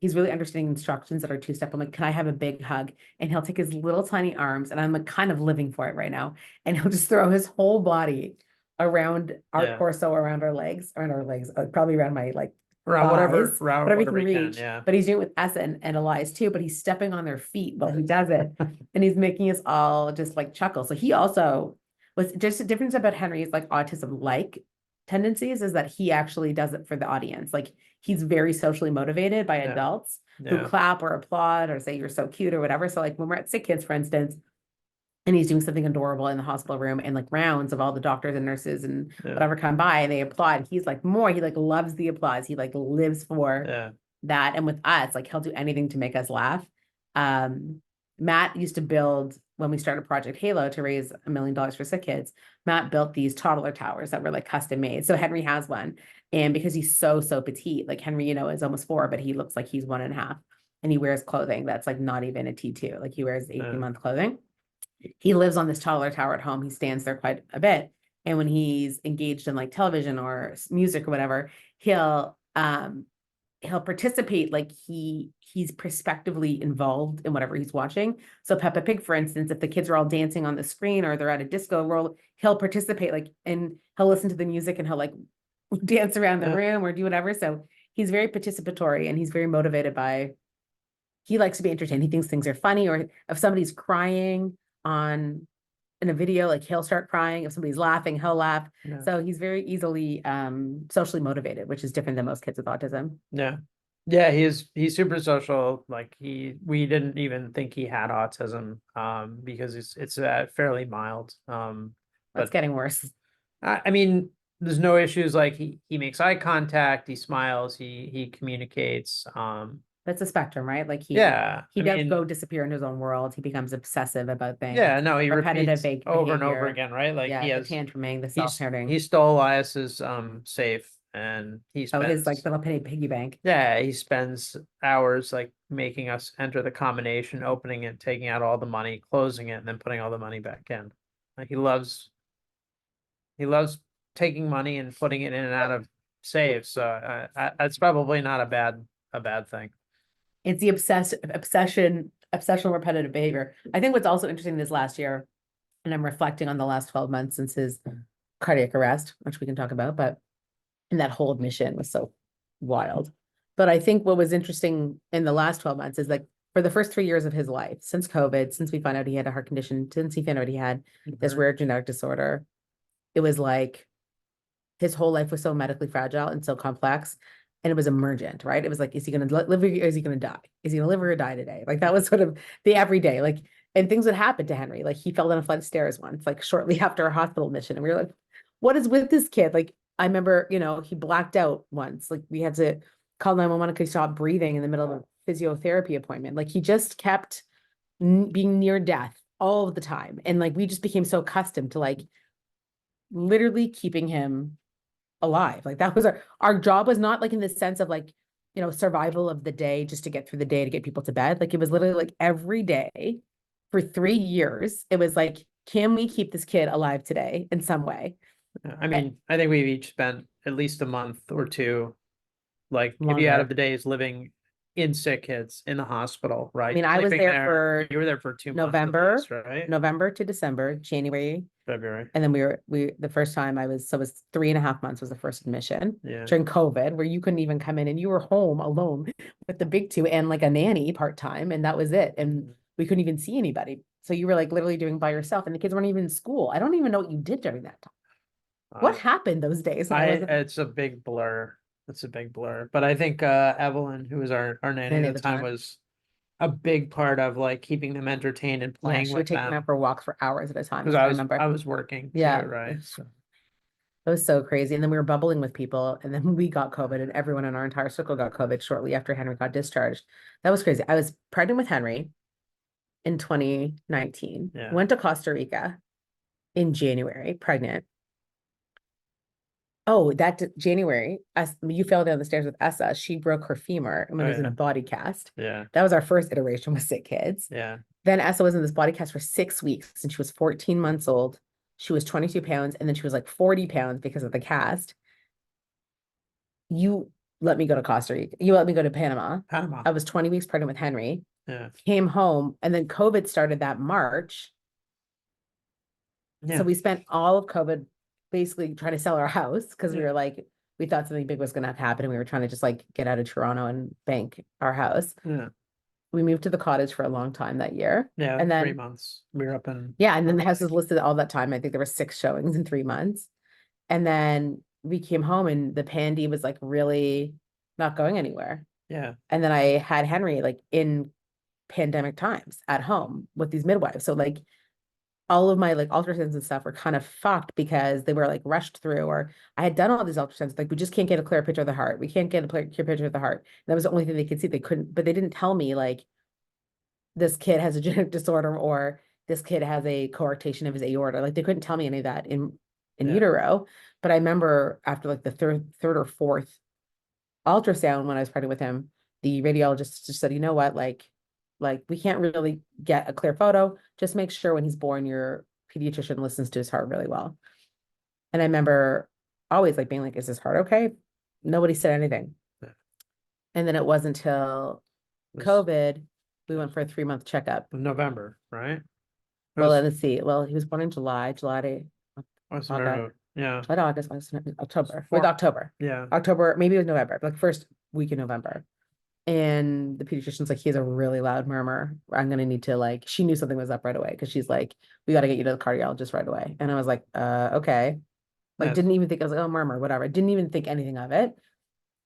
he's really understanding instructions that are 2-step. I'm like, can I have a big hug? And he'll take his little tiny arms, and I'm like kind of living for it right now. And he'll just throw his whole body around our Yeah. torso, around our legs, probably around my like Around thighs, whatever he can he can, reach. yeah. But he's doing it with Essa and Elias too, but he's stepping on their feet while he does it. And he's making us all just like chuckle. So he also was just a difference about Henry's like autism like tendencies is that he actually does it for the audience. Like he's very socially motivated by Yeah. adults who Yeah. clap or applaud or say you're so cute or whatever. So like when we're at Sick Kids, for instance, and he's doing something adorable in the hospital room and like rounds of all the doctors and nurses and Yeah. whatever come by and they applaud. He's like he like loves the applause. He like lives for Yeah. that. And with us, like he'll do anything to make us laugh. Matt used to build, when we started Project Halo to raise $1 million for sick kids, Matt built these toddler towers that were like custom made. So Henry has one. And because he's so petite, like Henry, is almost 4, but he looks like he's 1.5. And he wears clothing that's like not even a T2. Like he wears 18-month clothing. He lives on this toddler tower at home. He stands there quite a bit. And when he's engaged in like television or music or whatever, he'll participate, like he's prospectively involved in whatever he's watching. So Peppa Pig, for instance, if the kids are all dancing on the screen or they're at a disco roll, he'll participate, like, and he'll listen to the music and he'll like dance around the room or do whatever. So he's very participatory and he's very motivated by, he likes to be entertained. He thinks things are funny, or if somebody's crying in a video, like he'll start crying. If somebody's laughing, he'll laugh. Yeah. So he's very easily socially motivated, which is different than most kids with autism. Yeah, he's super social. Like we didn't even think he had autism, because it's fairly mild. It's But getting worse. I mean, there's no issues. Like he makes eye contact, he smiles, he communicates. That's a spectrum, right? Like he I does mean, go disappear in his own world. He becomes obsessive about things. yeah, no, he repetitive repeats over and over behavior. again, right? Like Yeah, he the has tantruming, the he self-hurting. stole Elias's safe, and he Oh, his spends like little piggy bank. yeah, he spends hours like making us enter the combination, opening it, taking out all the money, closing it, and then putting all the money back in. Like he loves taking money and putting it in and out of saves. So that's probably not a bad thing. It's the obsessional repetitive behavior. I think what's also interesting this last year, and I'm reflecting on the last 12 months since his cardiac arrest, which we can talk about, but and that whole admission was so wild. But I think what was interesting in the last 12 months is like for the first 3 years of his life, since COVID, since we found out he had a heart condition, since he found out he had this rare genetic disorder, it was like his whole life was so medically fragile and so complex. And it was emergent, right? It was like, is he going to live or is he going to die? Is he going to live or die today? Like that was sort of the everyday, like, and things would happen to Henry. Like he fell down a flight of stairs once, like shortly after a hospital admission. And we were like, what is with this kid? Like, I remember, he blacked out once. Like we had to call 911 because he stopped breathing in the middle of a physiotherapy appointment. Like he just kept being near death all of the time. And like, we just became so accustomed to like literally keeping him alive. Like that was our job was not like in the sense of like, survival of the day just to get through the day to get people to bed. Like it was literally like every day for 3 years. It was like, can we keep this kid alive today in some way? I mean, I think we've each spent at least a month or two, like maybe Longer. out of the days living in sick kids in the hospital, right? I mean, I was Sleeping there you were there for 2 months November, at least, right? November to December, January, February. and then the first time it was 3.5 months was the first admission Yeah. during COVID, where you couldn't even come in and you were home alone with the big two and like a nanny part-time, and that was it. And we couldn't even see anybody. So you were like literally doing by yourself, and the kids weren't even in school. I don't even know what you did during that time. What happened those days? It's a big blur. It's a big blur. But I think Evelyn, who was our nanny at the time, was a big part of like keeping them entertained and playing she with would take them out for walks for hours at a time. Because I remember. I was working too, Yeah. right? So. It was so crazy. And then we were bubbling with people, and then we got COVID, and everyone in our entire circle got COVID shortly after Henry got discharged. That was crazy. I was pregnant with Henry in 2019. Yeah. Went to Costa Rica in January, pregnant. Oh, that January, you fell down the stairs with Essa. She broke her femur and was in a body cast. Yeah. That was our first iteration with sick kids. Yeah. Then Essa was in this body cast for 6 weeks, and she was 14 months old. She was 22 pounds, and then she was like 40 pounds because of the cast. You let me go to Costa Rica. You let me go to Panama. I was 20 weeks pregnant with Henry. Yeah. Came home, and then COVID started that March. Yeah. So we spent all of COVID basically trying to sell our house because we were like, we thought something big was going to happen, and we were trying to just like get out of Toronto and bank our house. Yeah. We moved to the cottage for a long time that year. Yeah. And then 3 months. We were up in. Yeah. And then the house was listed all that time. I think there were 6 showings in 3 months. And then we came home, and the pandy was like really not going anywhere. Yeah. And then I had Henry like in pandemic times at home with these midwives. So like all of my like ultrasounds and stuff were kind of fucked because they were like rushed through, or I had done all these ultrasounds. Like, we just can't get a clear picture of the heart. We can't get a clear picture of the heart. And that was the only thing they could see. They couldn't, but they didn't tell me like, this kid has a genetic disorder or this kid has a coarctation of his aorta. Like they couldn't tell me any of that in Yeah. utero. But I remember after like the third or fourth ultrasound when I was pregnant with him, the radiologist just said, you know what, like we can't really get a clear photo. Just make sure when he's born, your pediatrician listens to his heart really well. And I remember always like being like, is his heart okay? Nobody said anything. Yeah. And then it wasn't until It was COVID, we went for a 3-month checkup. November, right? It Well, was, let's see. Well, he was born in July to was August, yeah, July to August, October, with four, October, yeah, October, maybe it was November, like first week in November. And the pediatrician's like, he has a really loud murmur. I'm gonna need to like, she knew something was up right away because she's like, we got to get you to the cardiologist right away. And I was like, okay. Like, yes, didn't even think, I was like, oh, murmur, whatever. Didn't even think anything of it.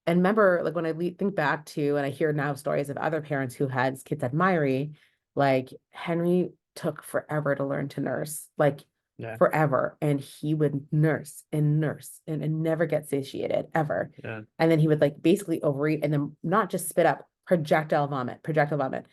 And remember, like when I think back to, and I hear now stories of other parents who had kids at Myri, like Henry took forever to learn to nurse, like yeah, forever. And he would nurse and never get satiated ever. yeah, And then he would like basically overeat and then not just spit up, projectile vomit, projectile vomit.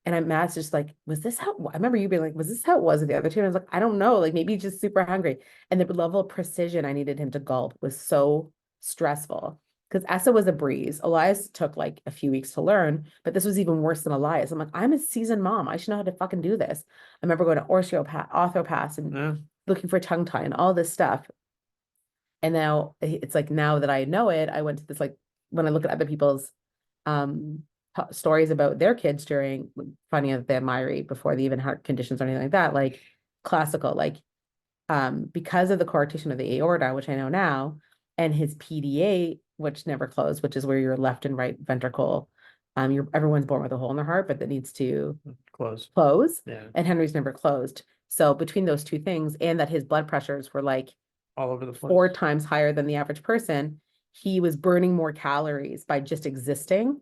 And Matt's just like, was this how, I remember you being like, was this how it was with the other two? And I was like, I don't know, like maybe he's just super hungry. And the level of precision I needed him to gulp was so stressful. Because Essa was a breeze. Elias took like a few weeks to learn, but this was even worse than Elias. I'm like, I'm a seasoned mom. I should know how to fucking do this. I remember going to orthopath and yeah, looking for tongue tie and all this stuff. And now it's like now that I know it, I went to this like when I look at other people's um stories about their kids during finding out their Myri before they even had conditions or anything like that, like classical, like because of the coarctation of the aorta, which I know now, and his PDA, which never closed, which is where your left and right ventricle, everyone's born with a hole in their heart, but that needs to close, close, yeah, and Henry's never closed. So between those two things, and that his blood pressures were like all over the place. 4 times higher than the average person, he was burning more calories by just existing.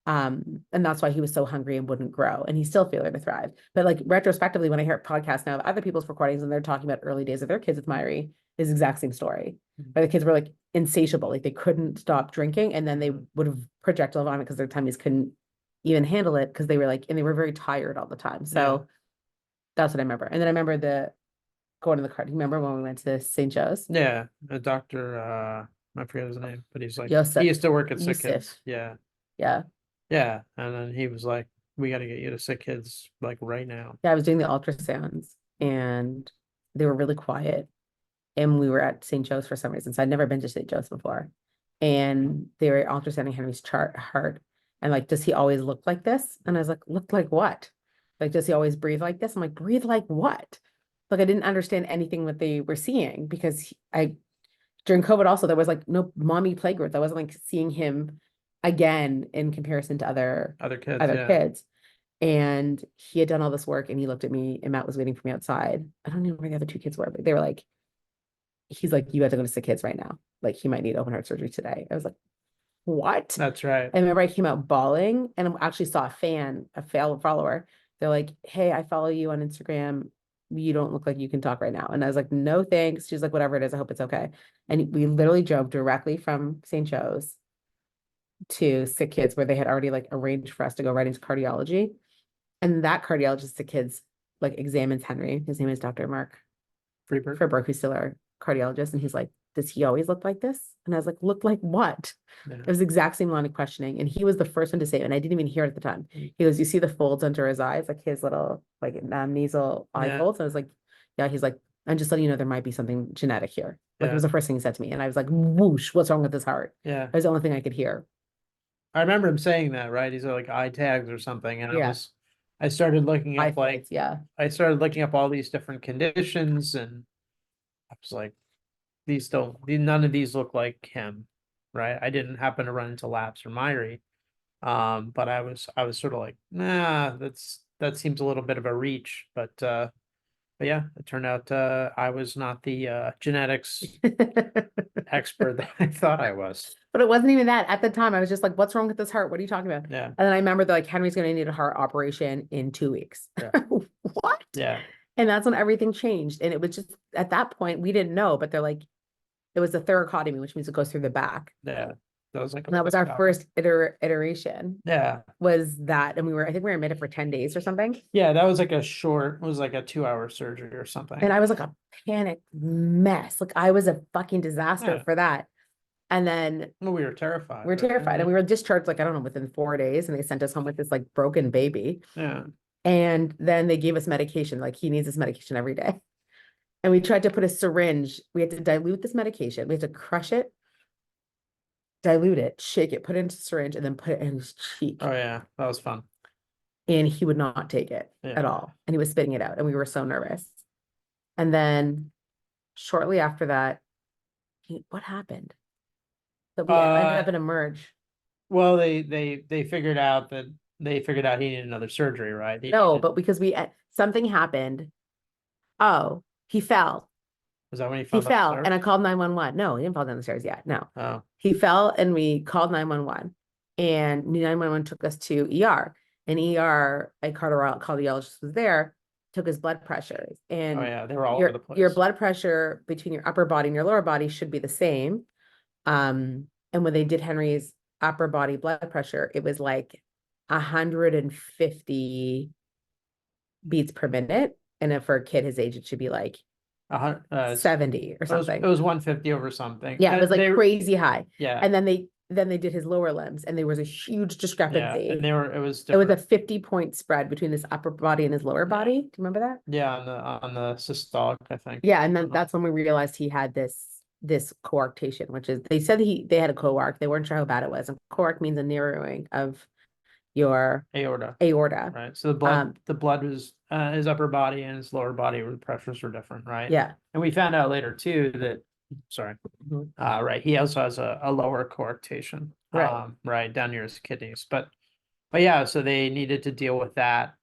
And that's why he was so hungry and wouldn't grow. And he's still failing to thrive. But like retrospectively, when I hear podcasts now of other people's recordings and they're talking about early days of their kids with Myri, is the exact same story. Where the kids were like insatiable, like they couldn't stop drinking, and then they would have projectile vomit because their tummies couldn't even handle it because they were like, and they were very tired all the time. So that's what I remember. And then I remember going to the card. You remember when we went to St. Joe's? Yeah, a doctor, I forget his name, but he's like, Yosef. he used to work at Sick Yosef. Kids, yeah, Yeah. yeah, and then he was like, we got to get you to Sick Kids like right now. Yeah, I was doing the ultrasounds and they were really quiet. And we were at St. Joe's for some reason. So I'd never been to St. Joe's before. And they were ultrasounding Henry's heart. And like, does he always look like this? And I was like, look like what? Like, does he always breathe like this? I'm like, breathe like what? Like, I didn't understand anything that they were seeing because during COVID also, there was like no mommy playgroups. I wasn't like seeing him again in comparison to other Other other kids, kids. And he had done all this work and he looked at me and Matt was waiting for me outside. I don't know where the other two kids were, but they were like, he's like, you have to go to Sick Kids right now. Like he might need open heart surgery today. I was like, what? that's right. I remember I came out bawling and I actually saw a follower. They're like, hey, I follow you on Instagram. You don't look like you can talk right now. And I was like, no, thanks. She's like, whatever it is, I hope it's okay. And we literally drove directly from St. Joe's to Sick Kids where they had already like arranged for us to go right into cardiology. And that cardiologist, Sick Kids, like examines Henry. His name is Dr. Mark Freeberg, who's still our cardiologist. And he's like, does he always look like this? And I was like, look like what? yeah. It was the exact same line of questioning. And he was the first one to say it. And I didn't even hear it at the time. He goes, you see the folds under his eyes, like his little like nasal eye Yeah. folds. And I was like, yeah, he's like, I'm just letting you know there might be something genetic here. Like it was the first thing he said to me. And I was like, whoosh, what's wrong with his heart? Yeah. That was the only thing I could hear. I remember him saying that, right? He's like eye tags or something. And Yeah. I started looking Eye up like, folds, yeah. I started looking up all these different conditions and I was like, none of these look like him, right? I didn't happen to run into Laps or Myri. But I was sort of like, nah, that seems a little bit of a reach, but yeah, it turned out I was not the genetics expert that I thought I was. But it wasn't even that. At the time, I was just like, what's wrong with this heart? What are you talking about? Yeah. And then I remember that like Henry's going to need a heart operation in 2 weeks. Yeah. What? Yeah. And that's when everything changed. And it was just at that point, we didn't know, but they're like, it was a thoracotomy, which means it goes through the back. Yeah. That was like a And that was our post-op. first iteration, Yeah. was that, and I think we were admitted for 10 days or something. Yeah, that was like it was like a 2-hour surgery or something. And I was like a panic mess. Like I was a fucking disaster Yeah. for that. And then Well, we were terrified. we were terrified, and we were discharged, like, I don't know, within 4 days, and they sent us home with this like broken baby. Yeah. And then they gave us medication, like he needs this medication every day. And we tried to put a syringe, we had to dilute this medication, we had to crush it, dilute it, shake it, put it into a syringe, and then put it in his cheek. Oh yeah, that was fun. And he would not take it at Yeah. all. And he was spitting it out, and we were so nervous. And then shortly after that, what happened? That we ended up in a merge. Well, they figured out he needed another surgery, right? No, but because something happened. Oh, he fell. Was that when he He fell down the fell, stairs? and I called 911. No, he didn't fall down the stairs yet. No, Oh, he fell, and we called 911, and 911 took us to ER. And ER, a cardiologist was there, took his blood pressures, oh and yeah, they were all over the place. your blood pressure between your upper body and your lower body should be the same. And when they did Henry's upper body blood pressure, it was like 150 beats per minute. And if for a kid his age, it should be like 70 or something. It was 150 over something. Yeah, it was like they, crazy high. yeah. And then they did his lower limbs, and there was a huge discrepancy. And it was It was a different. 50-point spread between his upper body and his lower body. Do you remember that? Yeah, on the systolic, I think. Yeah, and then that's when we realized he had this coarctation, which is, they said they had a coarc. They weren't sure how bad it was. And coarc means a narrowing of your Aorta. Right. So the blood was his upper body and his lower body where the pressures were different, right? Yeah. And we found out later too that, sorry, Mhm. right, he also has a lower coarctation, Right. right down near his kidneys. But yeah, so they needed to deal with that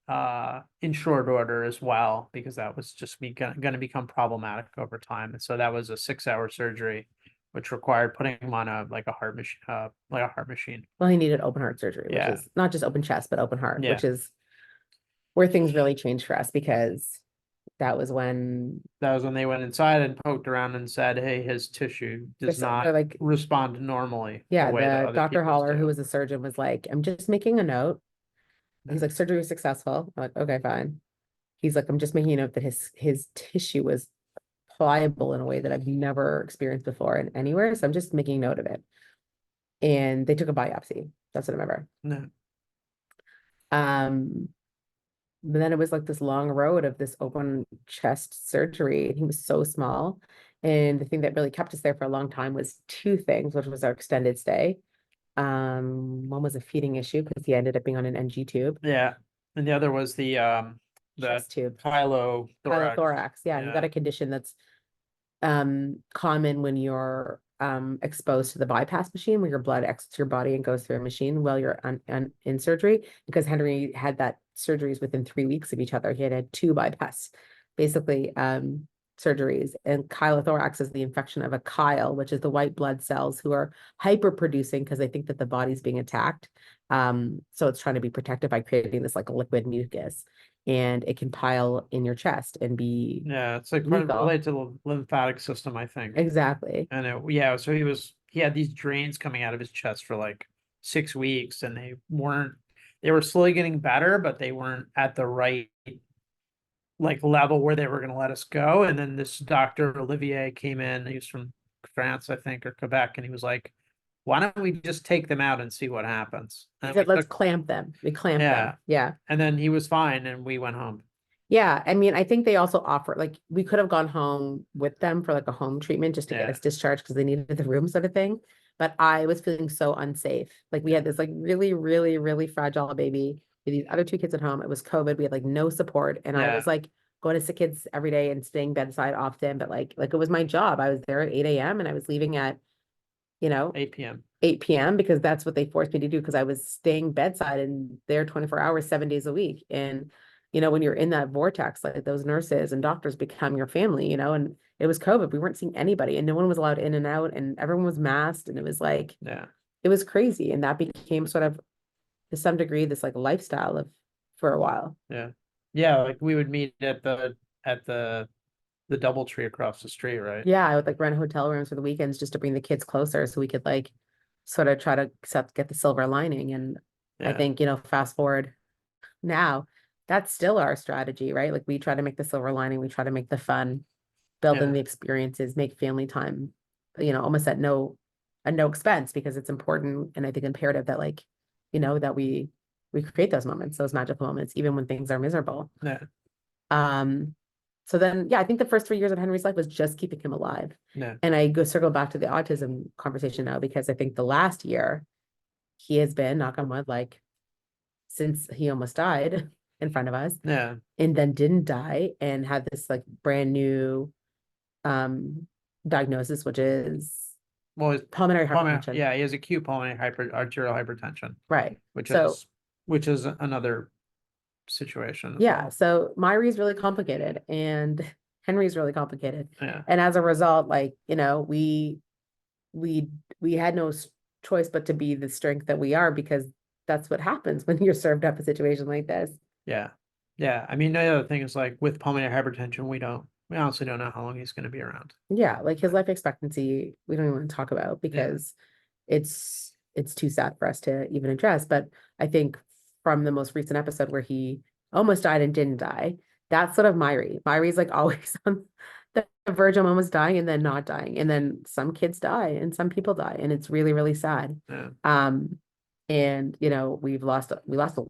in short order as well, because that was just going to become problematic over time. And so that was a 6-hour surgery, which required putting him on a heart machine. Well, he needed open heart surgery, which Yeah. is not just open chest, but open heart, Yeah. which is where things really changed for us, because that was when they went inside and poked around and said, hey, his tissue does they're not like, respond normally. yeah, the way that the other Dr. people's Holler, do. who was a surgeon, was like, I'm just making a note. He's Yeah. like, surgery was successful. I'm like, okay, fine. He's like, I'm just making a note that his tissue was pliable in a way that I've never experienced before and anywhere. So I'm just making note of it. And they took a biopsy. That's what I remember. No. But then it was like this long road of this open chest surgery, and he was so small. And the thing that really kept us there for a long time was two things, which was our extended stay. One was a feeding issue because he ended up being on an NG tube. Yeah. And the other was the Chest tube. pylothorax. Pylothorax. Yeah, you Yeah. got a condition that's common when you're exposed to the bypass machine, where your blood exits your body and goes through a machine while you're in surgery. Because Henry had that surgeries within 3 weeks of each other. He had 2 bypass, basically, surgeries. And chylothorax is the infection of a chyle, which is the white blood cells who are hyper producing because they think that the body's being attacked. So it's trying to be protected by creating this like liquid mucus, and it can pile in your chest and be Yeah, it's like lethal. related to the lymphatic system, I think. Exactly. And so he had these drains coming out of his chest for like 6 weeks, and they were slowly getting better, but they weren't at the right like level where they were going to let us go. And then this Dr. Olivier came in. He was from France, I think, or Quebec, and he was like, why don't we just take them out and see what happens? He And said, we let's clamp them. We clamped Yeah. them. Yeah. And then he was fine, and we went home. Yeah. I mean, I think they also offer, like, we could have gone home with them for like a home treatment just to get Yeah. us discharged because they needed the room, sort of thing. But I was feeling so unsafe. Like, we had this like really, really, really fragile baby with these other 2 kids at home. It was COVID. We had like no support. And I Yeah. was like going to sick kids every day and staying bedside often. But like it was my job. I was there at 8 a.m. and I was leaving at, 8 p.m. 8 p.m. because that's what they forced me to do, because I was staying bedside and there 24 hours, 7 days a week. And, when you're in that vortex, like those nurses and doctors become your family, and it was COVID. We weren't seeing anybody and no one was allowed in and out, and everyone was masked. And it was like, Yeah. it was crazy. And that became sort of, to some degree, this like lifestyle for a while. Yeah. Yeah. Like we would meet at the DoubleTree across the street, right? Yeah. I would like rent hotel rooms for the weekends just to bring the kids closer so we could like sort of try to get the silver lining. And I Yeah. think, fast forward now, that's still our strategy, right? Like we try to make the silver lining, we try to make the fun, build in Yeah. the experiences, make family time, almost at no expense, because it's important and I think imperative that like, that we create those moments, those magical moments, even when things are miserable. Yeah. Um, so then, yeah, I think the first 3 years of Henry's life was just keeping him alive. Yeah. And I go circle back to the autism conversation now, because I think the last year he has been, knock on wood, like since he almost died in front of us Yeah. and then didn't die and had this like brand new diagnosis, which is Well, it's pulmonary hypertension. yeah, he has acute pulmonary arterial hypertension, Right. which So is another situation as yeah, well. so Myri's really complicated and Henry's really complicated. Yeah. And as a result, like, we we had no choice but to be the strength that we are, because that's what happens when you're served up a situation like this. Yeah. Yeah. I mean, the other thing is like with pulmonary hypertension, we honestly don't know how long he's going to be around. Yeah, like his life expectancy, we don't even want to talk about, Yeah. because it's too sad for us to even address. But I think from the most recent episode where he almost died and didn't die, that's sort of Myri. Myri's like always on the verge of almost dying and then not dying. And then some kids die and some people die. And it's really, really sad. Yeah. And we lost a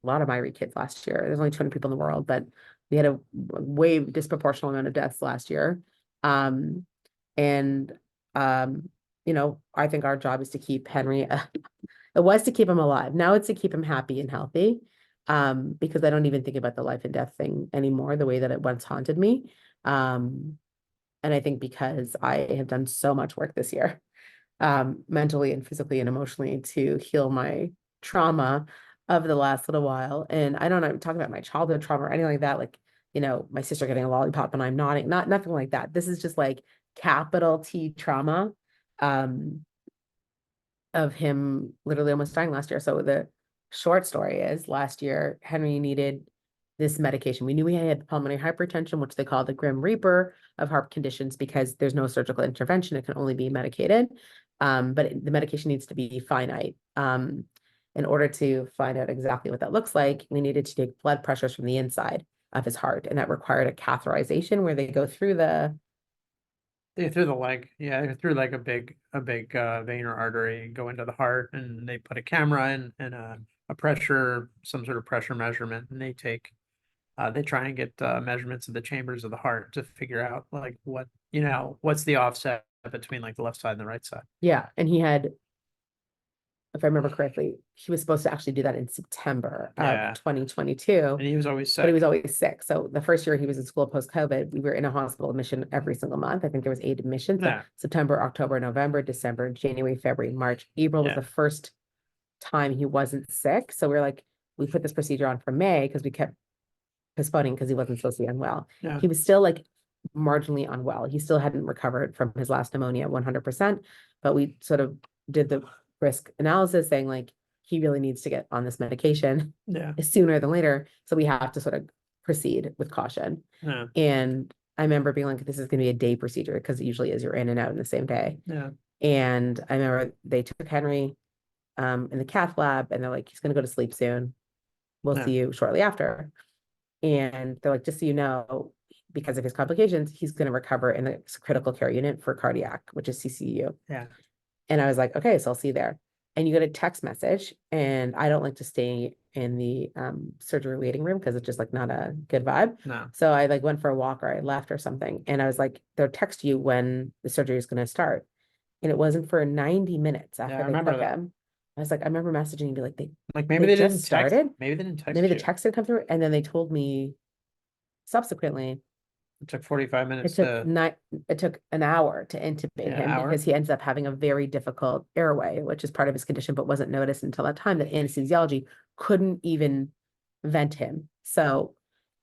lot of Myri kids last year. There's only 200 people in the world, but we had a way disproportional amount of deaths last year. And I think our job is to keep Henry, it was to keep him alive. Now it's to keep him happy and healthy. Because I don't even think about the life and death thing anymore, the way that it once haunted me. And I think because I have done so much work this year, mentally and physically and emotionally, to heal my trauma of the last little while. And I don't know, talk about my childhood trauma or anything like that. Like, my sister getting a lollipop and I'm nodding, nothing like that. This is just like capital T trauma, of him literally almost dying last year. So the short story is, last year, Henry needed this medication. We knew he had pulmonary hypertension, which they call the Grim Reaper of heart conditions, because there's no surgical intervention. It can only be medicated. But the medication needs to be finite. In order to find out exactly what that looks like, we needed to take blood pressures from the inside of his heart, and that required a catheterization where they go through the Through the leg. Yeah, through like a big vein or artery, go into the heart, and they put a camera in and a pressure, some sort of pressure measurement, and they try and get measurements of the chambers of the heart to figure out like what's the offset between like the left side and the right side. yeah, and he had, if I remember correctly, he was supposed to actually do that in September Yeah. of 2022. And he was always But he sick. was always sick. So the first year he was in school post-COVID, we were in a hospital admission every single month. I think there was 8 admissions. So Yeah. September, October, November, December, January, February, March, April was Yeah. the first time he wasn't sick. So we were like, we put this procedure on for May because we kept postponing because he wasn't supposed to be unwell. Yeah. He was still like marginally unwell. He still hadn't recovered from his last pneumonia 100%. But we sort of did the risk analysis saying like, he really needs to get on this medication Yeah. sooner than later. So we have to sort of proceed with caution. Yeah. And I remember being like, this is going to be a day procedure, because it usually is, you're in and out in the same day. Yeah. And I remember they took Henry in the cath lab, and they're like, he's going to go to sleep soon. We'll Yeah. see you shortly after. And they're like, just so you know, because of his complications, he's going to recover in the critical care unit for cardiac, which is CCU. Yeah. And I was like, okay, so I'll see you there. And you get a text message, and I don't like to stay in the surgery waiting room because it's just like not a good vibe. No. So I like went for a walk, or I left or something. And I was like, they'll text you when the surgery is going to start. And it wasn't for 90 minutes after Yeah, I they remember took that. him. I was like, I remember messaging and be like, Like maybe they they didn't just started? maybe they didn't text maybe the you. text didn't come through. And then they told me subsequently, It took 45 it minutes took to it took an hour to intubate Yeah, him, hour? because he ends up having a very difficult airway, which is part of his condition, but wasn't noticed until that time, that anesthesiology couldn't even vent him. So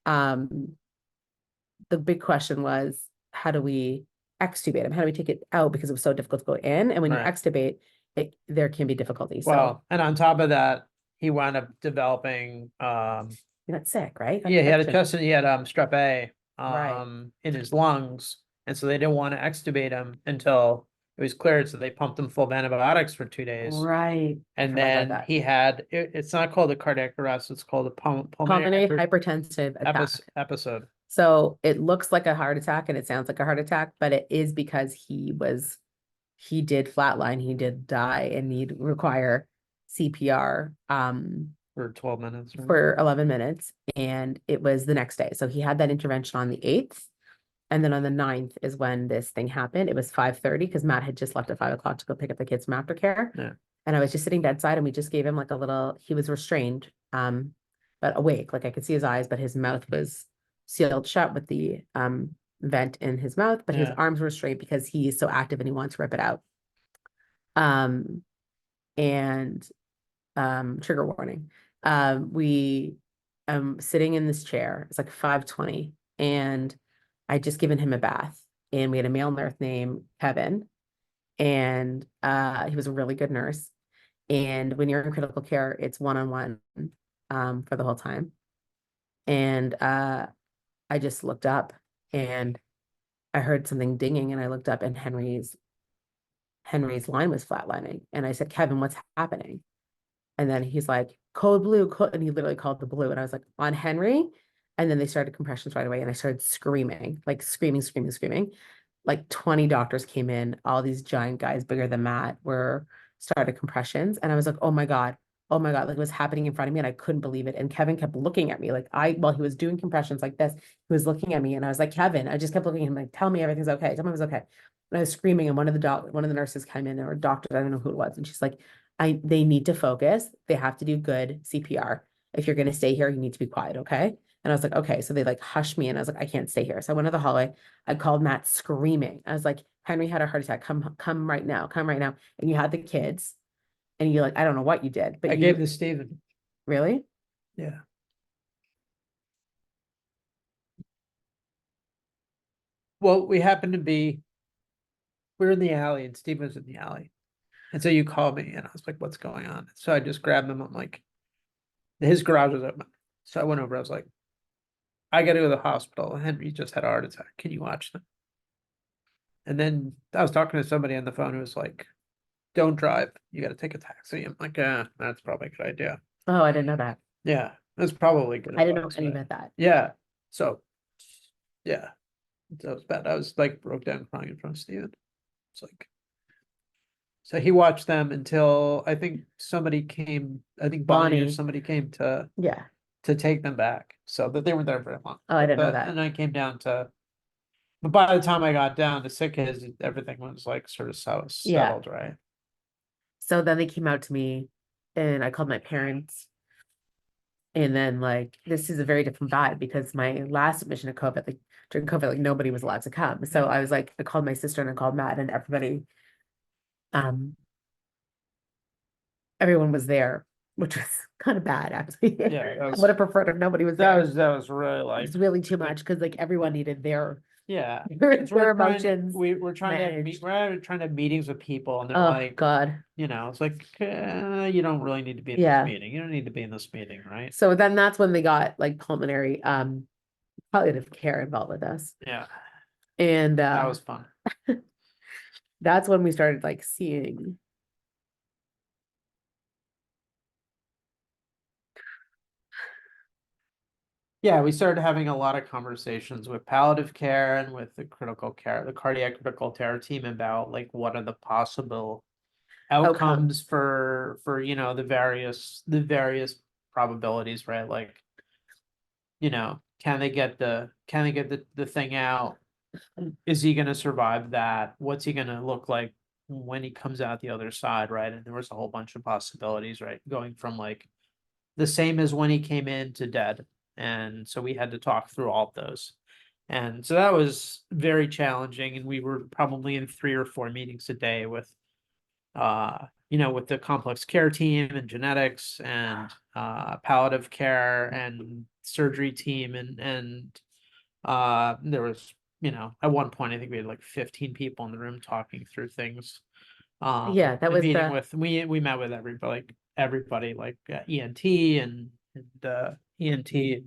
the big question was, how do we extubate him? How do we take it out? Because it was so difficult to go in. And when you Right. extubate, there can be difficulties. Well, and on top of that, he wound up developing He got sick, right? Got yeah, he had a infection. chest, he had strep A Right. in his lungs, and so they didn't want to extubate him until it was cleared, so they pumped him full of antibiotics for 2 days. Right. And Forgot about then that. he had, it's not called a cardiac arrest, it's called a Pulmonary pulmonary hypertensive attack. episode. So it looks like a heart attack and it sounds like a heart attack, but it is because he did flatline, he did die and need require CPR For 12 minutes. Right? for 11 minutes. And it was the next day. So he had that intervention on the 8th. And then on the 9th is when this thing happened. It was 5:30 because Matt had just left at 5 o'clock to go pick up the kids from aftercare. Yeah. And I was just sitting bedside and we just gave him like a little, he was restrained, but awake. Like I could see his eyes, but his mouth was sealed shut with the vent in his mouth, but his Yeah. arms were straight because he is so active and he wants to rip it out. And trigger warning. We sitting in this chair, it's like 5:20, and I just given him a bath, and we had a male nurse named Kevin, and he was a really good nurse. And when you're in critical care, it's one-on-one for the whole time. And I just looked up and I heard something dinging, and I looked up and Henry's line was flatlining. And I said, Kevin, what's happening? And then he's like, code blue, and he literally called the blue. And I was like, on Henry. And then they started compressions right away. And I started screaming, like screaming, screaming, screaming. Like 20 doctors came in, all these giant guys bigger than Matt were started compressions. And I was like, oh my God, like it was happening in front of me and I couldn't believe it. And Kevin kept looking at me like while he was doing compressions like this, he was looking at me and I was like, Kevin, I just kept looking at him like, tell me everything's okay. Tell me it was okay. And I was screaming and one of the nurses came in or doctors, I don't know who it was. And she's like, they need to focus. They have to do good CPR. If you're going to stay here, you need to be quiet. Okay. And I was like, okay. So they like hushed me and I was like, I can't stay here. So I went to the hallway. I called Matt screaming. I was like, Henry had a heart attack. Come right now. Come right now. And you had the kids and you're like, I don't know what you did, but I gave this Steven. Really? Yeah. Well, we happened to be, we were in the alley and Steve was in the alley. And so you called me and I was like, what's going on? So I just grabbed him. I'm like, his garage was open. So I went over, I was like, I gotta go to the hospital. Henry just had a heart attack. Can you watch them? And then I was talking to somebody on the phone who was like, don't drive. You gotta take a taxi. I'm like, that's probably a good idea. Oh, I didn't know that. Yeah, that's probably good. I didn't know advice, any but- about that. Yeah. So, yeah, that was bad. I was like broke down crying in front of Steven. It's like, so he watched them until I think somebody came, I think Bonnie or Bonnie. somebody came to Yeah. take them back. So that they weren't there very long. Oh, I didn't know But- that. And I came down to, but by the time I got down to sick kids, everything was like sort of Yeah. settled, right? So then they came out to me and I called my parents. And then like, this is a very different vibe because my last admission to COVID, like during COVID, like nobody was allowed to come. So I was like, I called my sister and I called Matt and everyone was there, which was kind of bad actually. Yeah, I would have preferred if nobody was that there. was really like, It's really too much because like everyone needed their yeah. their, It's we're trying- emotions. we're trying to managed. we're trying to have meetings with people and they're Oh like, God. you know, it's like, you don't really need to be in Yeah. this meeting. You don't need to be in this meeting, right? So then that's when they got like pulmonary palliative care involved with us. Yeah, And that was fun. that's when we started like seeing. Yeah, we started having a lot of conversations with palliative care and with the critical care, the cardiac critical care team about like what are the possible outcomes for you know the various probabilities, right? Like, you know, can they get the thing out? Is he gonna survive that? What's he gonna look like when he comes out the other side, right? And there was a whole bunch of possibilities, right? Going from like the same as when he came in to dead. And so we had to talk through all of those. And so that was very challenging. And we were probably in 3 or 4 meetings a day with, you know, with the complex care team and genetics and palliative care and surgery team. And there was, you know, at one point, I think we had like 15 people in the room talking through things. Yeah, that and was meeting the with, we met with everybody like ENT and ENT.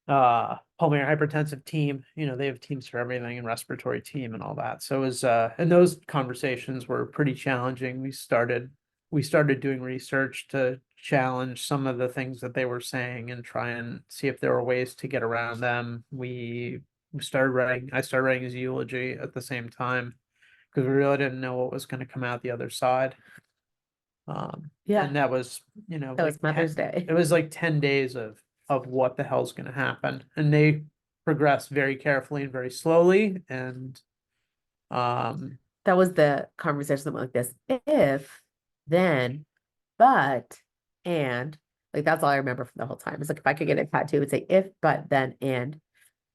pulmonary hypertensive team. You know, they have teams for everything and respiratory team and all that. So it was and those conversations were pretty challenging. We started doing research to challenge some of the things that they were saying and try and see if there were ways to get around them. I started writing his eulogy at the same time because we really didn't know what was going to come out the other side. Yeah. And that was, That like was Mother's Day. it was like 10 days of what the hell's gonna happen. And they progressed very carefully and very slowly. And That was the conversation that went like this. If, then, but, and like that's all I remember from the whole time. It's like if I could get a tattoo, it would say if, but, then, and.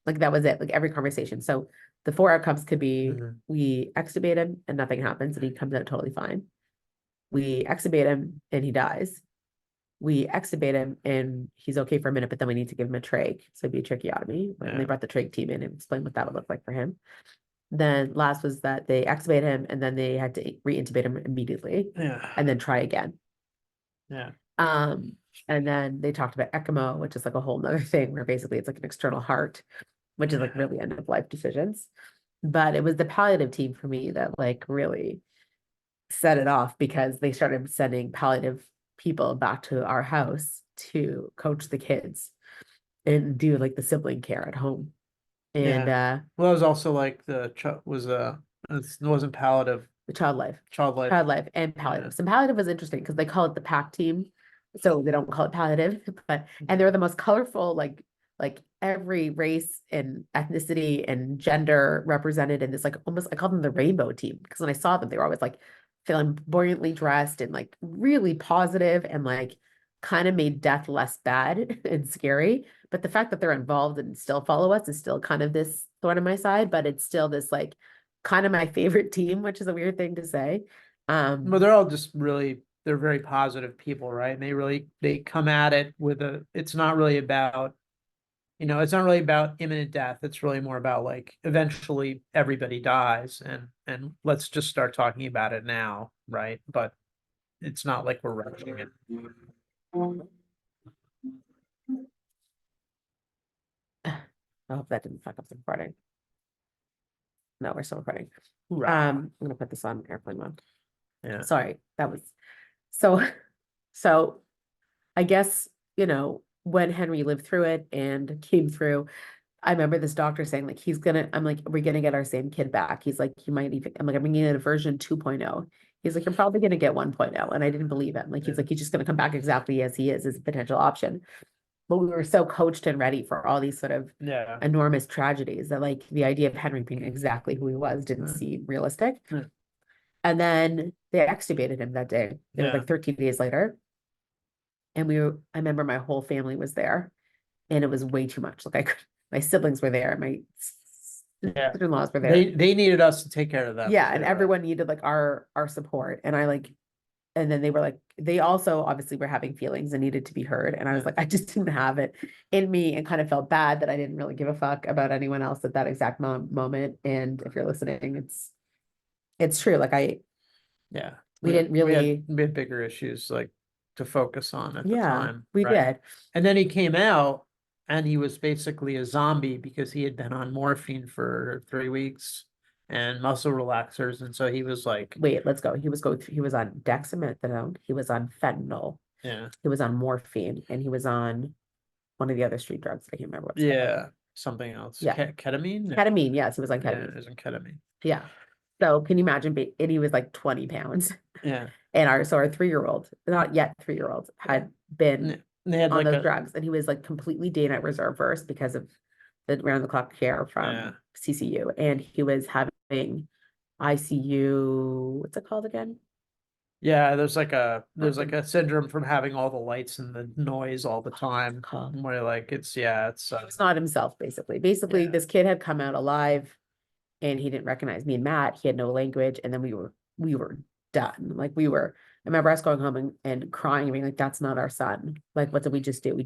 Like that was it, like every conversation. So the 4 outcomes could be we extubate him and nothing happens and he comes out totally fine. We extubate him and he dies. We extubate him and he's okay for a minute, but then we need to give him a trach. So it'd be a tracheotomy. And they Yeah. brought the trach team in and explained what that would look like for him. Then last was that they extubate him and then they had to re-intubate him immediately yeah, and then try again. yeah, And then they talked about ECMO, which is like a whole nother thing where basically it's like an external heart, which is like Yeah. really end of life decisions. But it was the palliative team for me that like really set it off because they started sending palliative people back to our house to coach the kids and do like the sibling care at home. And Well, it was also like it wasn't palliative, the child life and palliative. Yeah. Some palliative was interesting because they call it the PAC team. So they don't call it palliative, but and they're the most colorful, like every race and ethnicity and gender represented in this, like almost I call them the rainbow team because when I saw them, they were always like flamboyantly dressed and like really positive and like kind of made death less bad and scary. But the fact that they're involved and still follow us is still kind of this thorn in my side, but it's still this like kind of my favorite team, which is a weird thing to say. Well, they're all just they're very positive people, right? And they come at it it's not really about, it's not really about imminent death. It's really more about like eventually everybody dies and let's just start talking about it now, right? But it's not like we're rushing it. I hope that didn't fuck up the recording. No, we're still recording. Hoorah. I'm gonna put this on airplane mode. Yeah. Sorry, that was so so I guess, when Henry lived through it and came through, I remember this doctor saying like I'm like, we're gonna get our same kid back. He's like, you might even I'm like, I'm bringing in a version 2.0. He's like, you're probably gonna get 1.0. And I didn't believe him. Like he's like, he's just gonna come back exactly as he is as a potential option. But we were so coached and ready for all these sort of Yeah. enormous tragedies that like the idea of Henry being exactly who he was didn't seem realistic. Yeah. And then they extubated him that day. It was like 13 days later. And I remember my whole family was there and it was way too much. Like my siblings were there, my sister-in-laws were there. They needed us to take care of them. Yeah, and everyone needed like our support. And and then they were like, they also obviously were having feelings and needed to be heard. And I was like, I just didn't have it in me and kind of felt bad that I didn't really give a fuck about anyone else at that exact moment. And if you're listening, it's true. Like we didn't really. We had bigger issues like to focus on at the Yeah, time. we right? did. And then he came out and he was basically a zombie because he had been on morphine for 3 weeks and muscle relaxers. And so he was like, Wait, let's go. He was on dexamethasone, he was on fentanyl, yeah, he was on morphine, and he was on one of the other street drugs. I can't remember what it's called. yeah, something else. Yeah. Ketamine? Ketamine, yes, he was on Yeah, ketamine. it was on ketamine. Yeah. So can you imagine? And he was like 20 pounds. Yeah. And our 3-year-old, not yet 3-year-old, had been They had on like those drugs, and he was like completely day night reserve first because of the round the clock care from CCU, and he was having ICU. What's it called again? Yeah, there's like a syndrome from having all the lights and the noise all the time. Where like it's not himself, basically. Basically, this kid had come out alive and he didn't recognize me and Matt. He had no language, and then we were done. Like I remember us going home and crying and being like, that's not our son. Like, what did we just do? We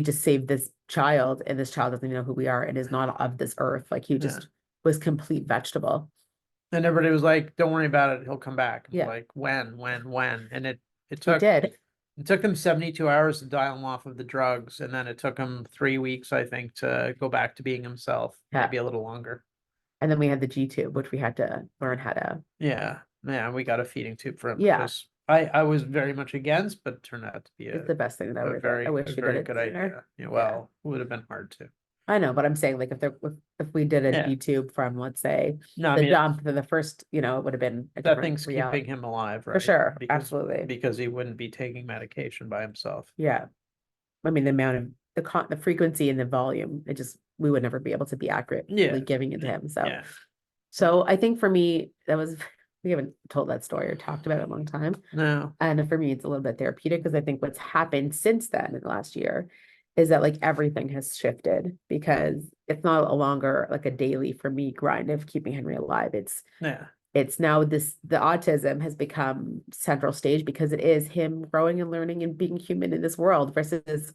just saved this child, and this child doesn't know who we are and is not of this earth. Like he just was complete vegetable. And everybody was like, don't worry about it, he'll come back. Yeah. Like when? And it He did. It took him 72 hours to dial him off of the drugs, and then it took him 3 weeks, I think, to go back to being himself, Yeah. maybe a little longer. And then we had the G tube, which we had to learn how to. Yeah, yeah, we got a feeding tube for him, which Yeah. was I was very much against, but it turned out to be It's the best thing that I would have done. I wish we did it good sooner. idea. Yeah, well, it would have been hard to. I know, but I'm saying like if we did a Yeah. G tube from, let's say, No, I the mean, jump for the first, it would have been a that different thing's keeping reality. him alive, For right? sure, Because absolutely. because he wouldn't be taking medication by himself. Yeah. I mean, the amount of the frequency and the volume, we would never be able to be accurately Yeah. giving it to him. So, Yeah. so I think for me, we haven't told that story or talked about it in a long time. No. And for me, it's a little bit therapeutic because I think what's happened since then in the last year is that like everything has shifted because it's not a longer like a daily for me grind of keeping Henry alive. Yeah. It's now the autism has become central stage because it is him growing and learning and being human in this world versus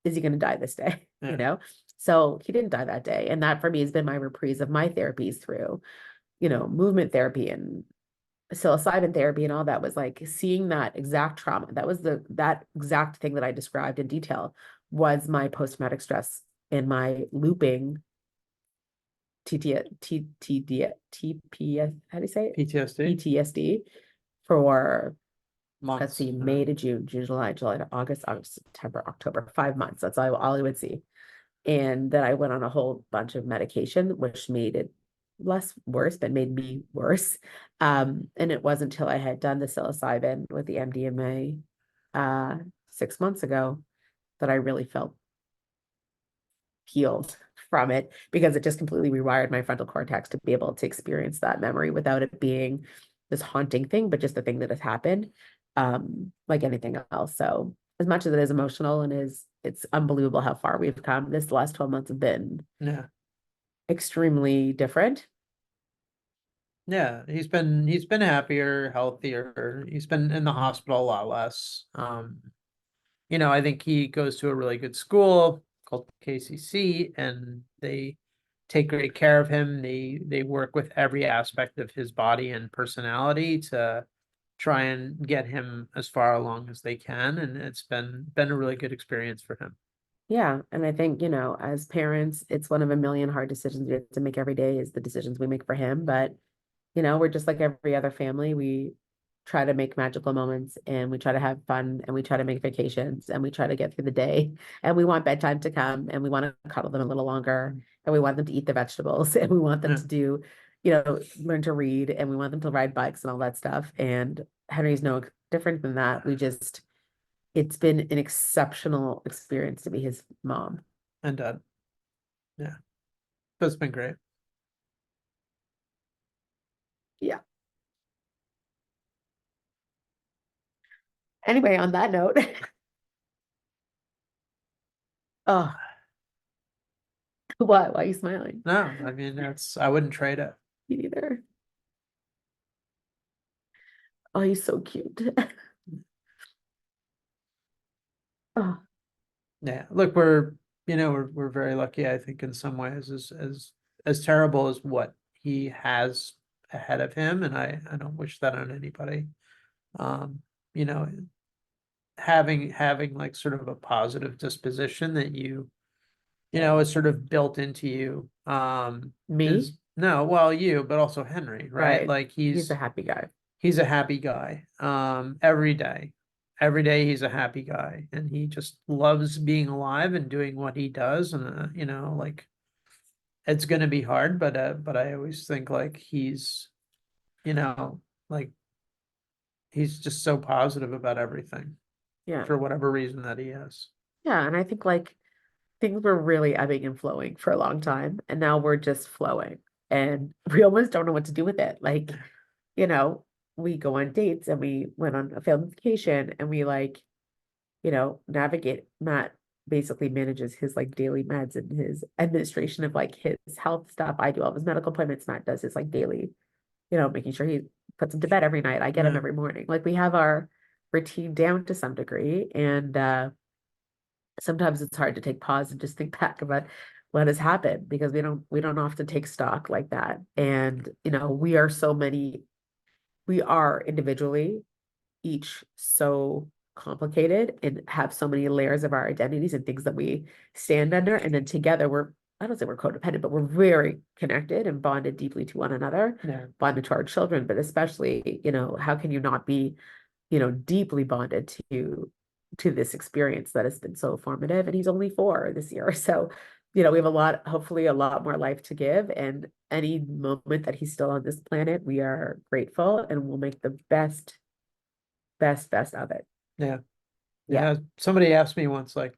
is he going to die this day? Yeah. So he didn't die that day. And that for me has been my reprise of my therapies through, movement therapy and psilocybin therapy and all that was like seeing that exact trauma. That was that exact thing that I described in detail was my post-traumatic stress and my looping TPS, how do you say it? PTSD. PTSD for, let's Months. see, May to June, July to August, September, October, 5 months. That's all I would see. And then I went on a whole bunch of medication, which made it less worse, but made me worse. And it wasn't until I had done the psilocybin with the MDMA 6 months ago that I really felt healed from it because it just completely rewired my frontal cortex to be able to experience that memory without it being this haunting thing, but just the thing that has happened, like anything else. So as much as it is emotional and it's unbelievable how far we've come. This last 12 months have been extremely different. Yeah, he's been happier, healthier. He's been in the hospital a lot less. I think he goes to a really good school called KCC, and they take great care of him. They work with every aspect of his body and personality to try and get him as far along as they can, and it's been a really good experience for him. Yeah. And I think, as parents, it's one of a million hard decisions we have to make every day is the decisions we make for him. But, we're just like every other family. We try to make magical moments and we try to have fun and we try to make vacations and we try to get through the day and we want bedtime to come and we want to cuddle them a little longer and we want them to eat the vegetables and we want them to do, learn to read and we want them to ride bikes and all that stuff. And Henry's no different than that. It's been an exceptional experience to be his mom. And dad. Yeah. That's been great. Yeah. Anyway, on that note, oh, what? Why are you smiling? No, I mean, I wouldn't trade it. Me neither. Oh, he's so cute. Oh, Yeah, look, we're very lucky, I think, in some ways, as terrible as what he has ahead of him, and I don't wish that on anybody. You know, having like sort of a positive disposition that is sort of built into you. me? No, well, you, but also Henry, right? Right. Like He's a happy guy. he's a happy guy. Every day. Every day he's a happy guy and he just loves being alive and doing what he does. And like it's gonna be hard, but I always think like like he's just so positive about everything Yeah. for whatever reason that he is. Yeah. And I think like things were really ebbing and flowing for a long time. And now we're just flowing. And we almost don't know what to do with it. Like, we go on dates and we went on a family vacation and we like, navigate. Matt basically manages his like daily meds and his administration of like his health stuff. I do all of his medical appointments. Matt does his like daily, making sure he puts him to bed every night. I get him Yeah. every morning. Like we have our routine down to some degree. And sometimes it's hard to take pause and just think back about what has happened because we don't often take stock like that. And we are individually each so complicated and have so many layers of our identities and things that we stand under. And then together I don't say we're codependent, but we're very connected and bonded deeply to one another, Yeah. bonded to our children, but especially, how can you not be, deeply bonded to this experience that has been so formative? And he's only 4 this year. So, we have hopefully a lot more life to give. And any moment that he's still on this planet, we are grateful and we'll make the best of it. Yeah. Yeah. Yeah. Somebody asked me once, like,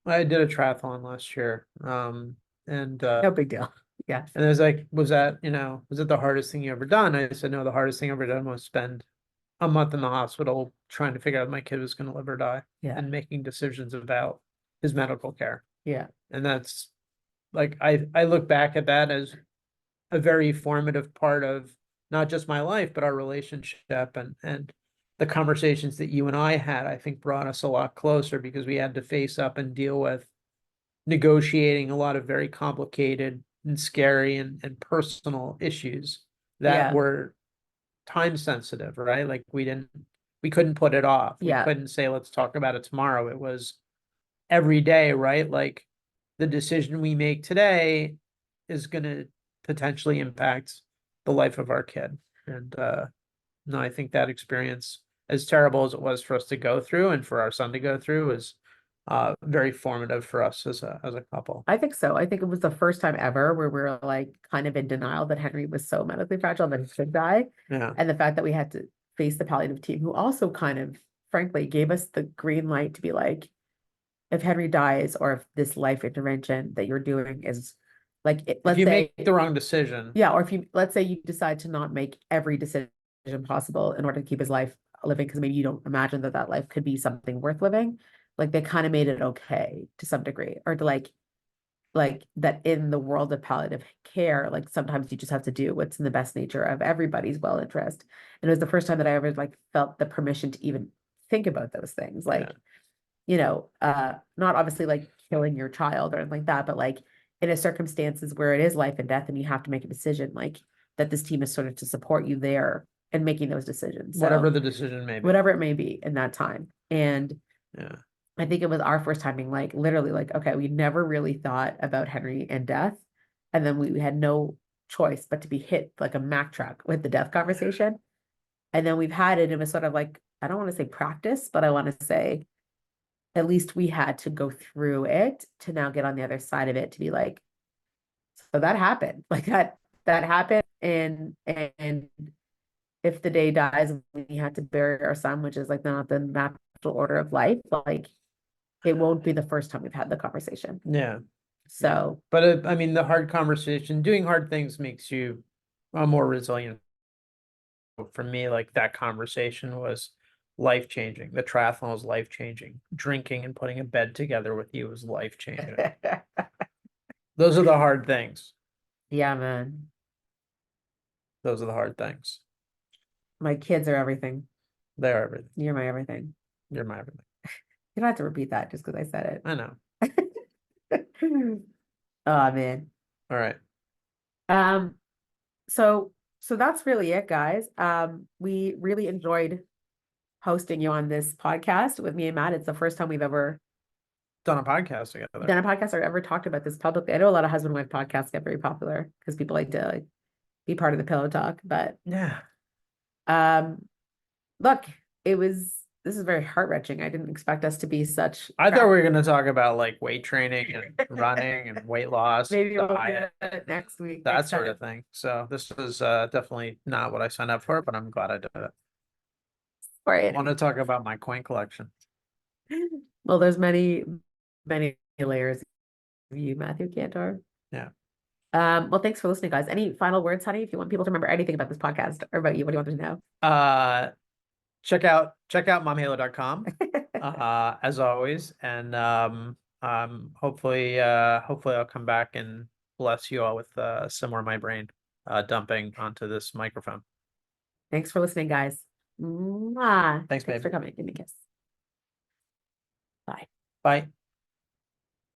I did a triathlon last year. And No big deal. Yeah. it was like, was it the hardest thing you ever done? I said, no, the hardest thing I ever done was spend a month in the hospital trying to figure out if my kid was going to live or die Yeah. and making decisions about his medical care. Yeah. And that's like, I look back at that as a very formative part of not just my life, but our relationship, and the conversations that you and I had, I think brought us a lot closer because we had to face up and deal with negotiating a lot of very complicated and scary and personal issues that Yeah. were time sensitive, right? Like we couldn't put it off. We Yeah. couldn't say, let's talk about it tomorrow. It was every day, right? Like the decision we make today is going to potentially impact the life of our kid. And no, I think that experience, as terrible as it was for us to go through and for our son to go through, was very formative for us as a couple. I think so. I think it was the first time ever where we were like kind of in denial that Henry was so medically fragile that he should die. Yeah. And the fact that we had to face the palliative team, who also kind of, frankly, gave us the green light to be like, if Henry dies or if this life intervention that you're doing is like, If you make the wrong decision. Yeah, or let's say you decide to not make every decision possible in order to keep his life living, because maybe you don't imagine that life could be something worth living. Like they kind of made it okay to some degree, or to like that in the world of palliative care, like sometimes you just have to do what's in the best nature of everybody's well interest. And it was the first time that I ever like felt the permission to even think about those things. Like, not obviously like killing your child or anything like that, but like in a circumstances where it is life and death and you have to make a decision, like that this team is sort of to support you there and making those decisions. So, Whatever the decision may be. whatever it may be in that time. And Yeah. I think it was our first time being like, literally like, okay, we never really thought about Henry and death. And then we had no choice but to be hit like a Mack truck with the death conversation. And then we've had it, it was sort of like, I don't want to say practice, but I want to say at least we had to go through it to now get on the other side of it to be like, so that happened. Like that happened. And if the day dies, we had to bury our son, which is like not the natural order of life, like it won't be the first time we've had the conversation. Yeah. So, but I mean, the hard conversation, doing hard things makes you more resilient. For me, like that conversation was life-changing. The triathlon was life-changing. Drinking and putting a bed together with you was life-changing. Those are the hard things. yeah, man. Those are the hard things. My kids are everything. They're everything. You're my everything. You're my everything. You don't have to repeat that just because I said I know. it. Oh man. All right. So that's really it, guys. We really enjoyed hosting you on this podcast with me and Matt. It's the first time we've ever Done a podcast together. done a podcast or ever talked about this publicly. I know a lot of husband and wife podcasts get very popular because people like to like be part of the pillow talk, but Yeah. look, this is very heart-wrenching. I didn't expect us to be such I thought we were going to talk about like weight training and running and weight loss, maybe we'll do diet, it next week. that next sort time. of thing. So this was definitely not what I signed up for, but I'm glad I did it. Or I it- want to talk about my coin collection. Well, there's many layers of you, Matthew Kantor. Yeah. Well, thanks for listening, guys. Any final words, honey? If you want people to remember anything about this podcast or about you, what do you want them to know? Check out momhalo.com as always, and hopefully I'll come back and bless you all with some more of my brain dumping onto this microphone. Thanks for listening, guys. Mwah. Thanks, Thanks babe. for coming. Give me a kiss. Bye. Bye.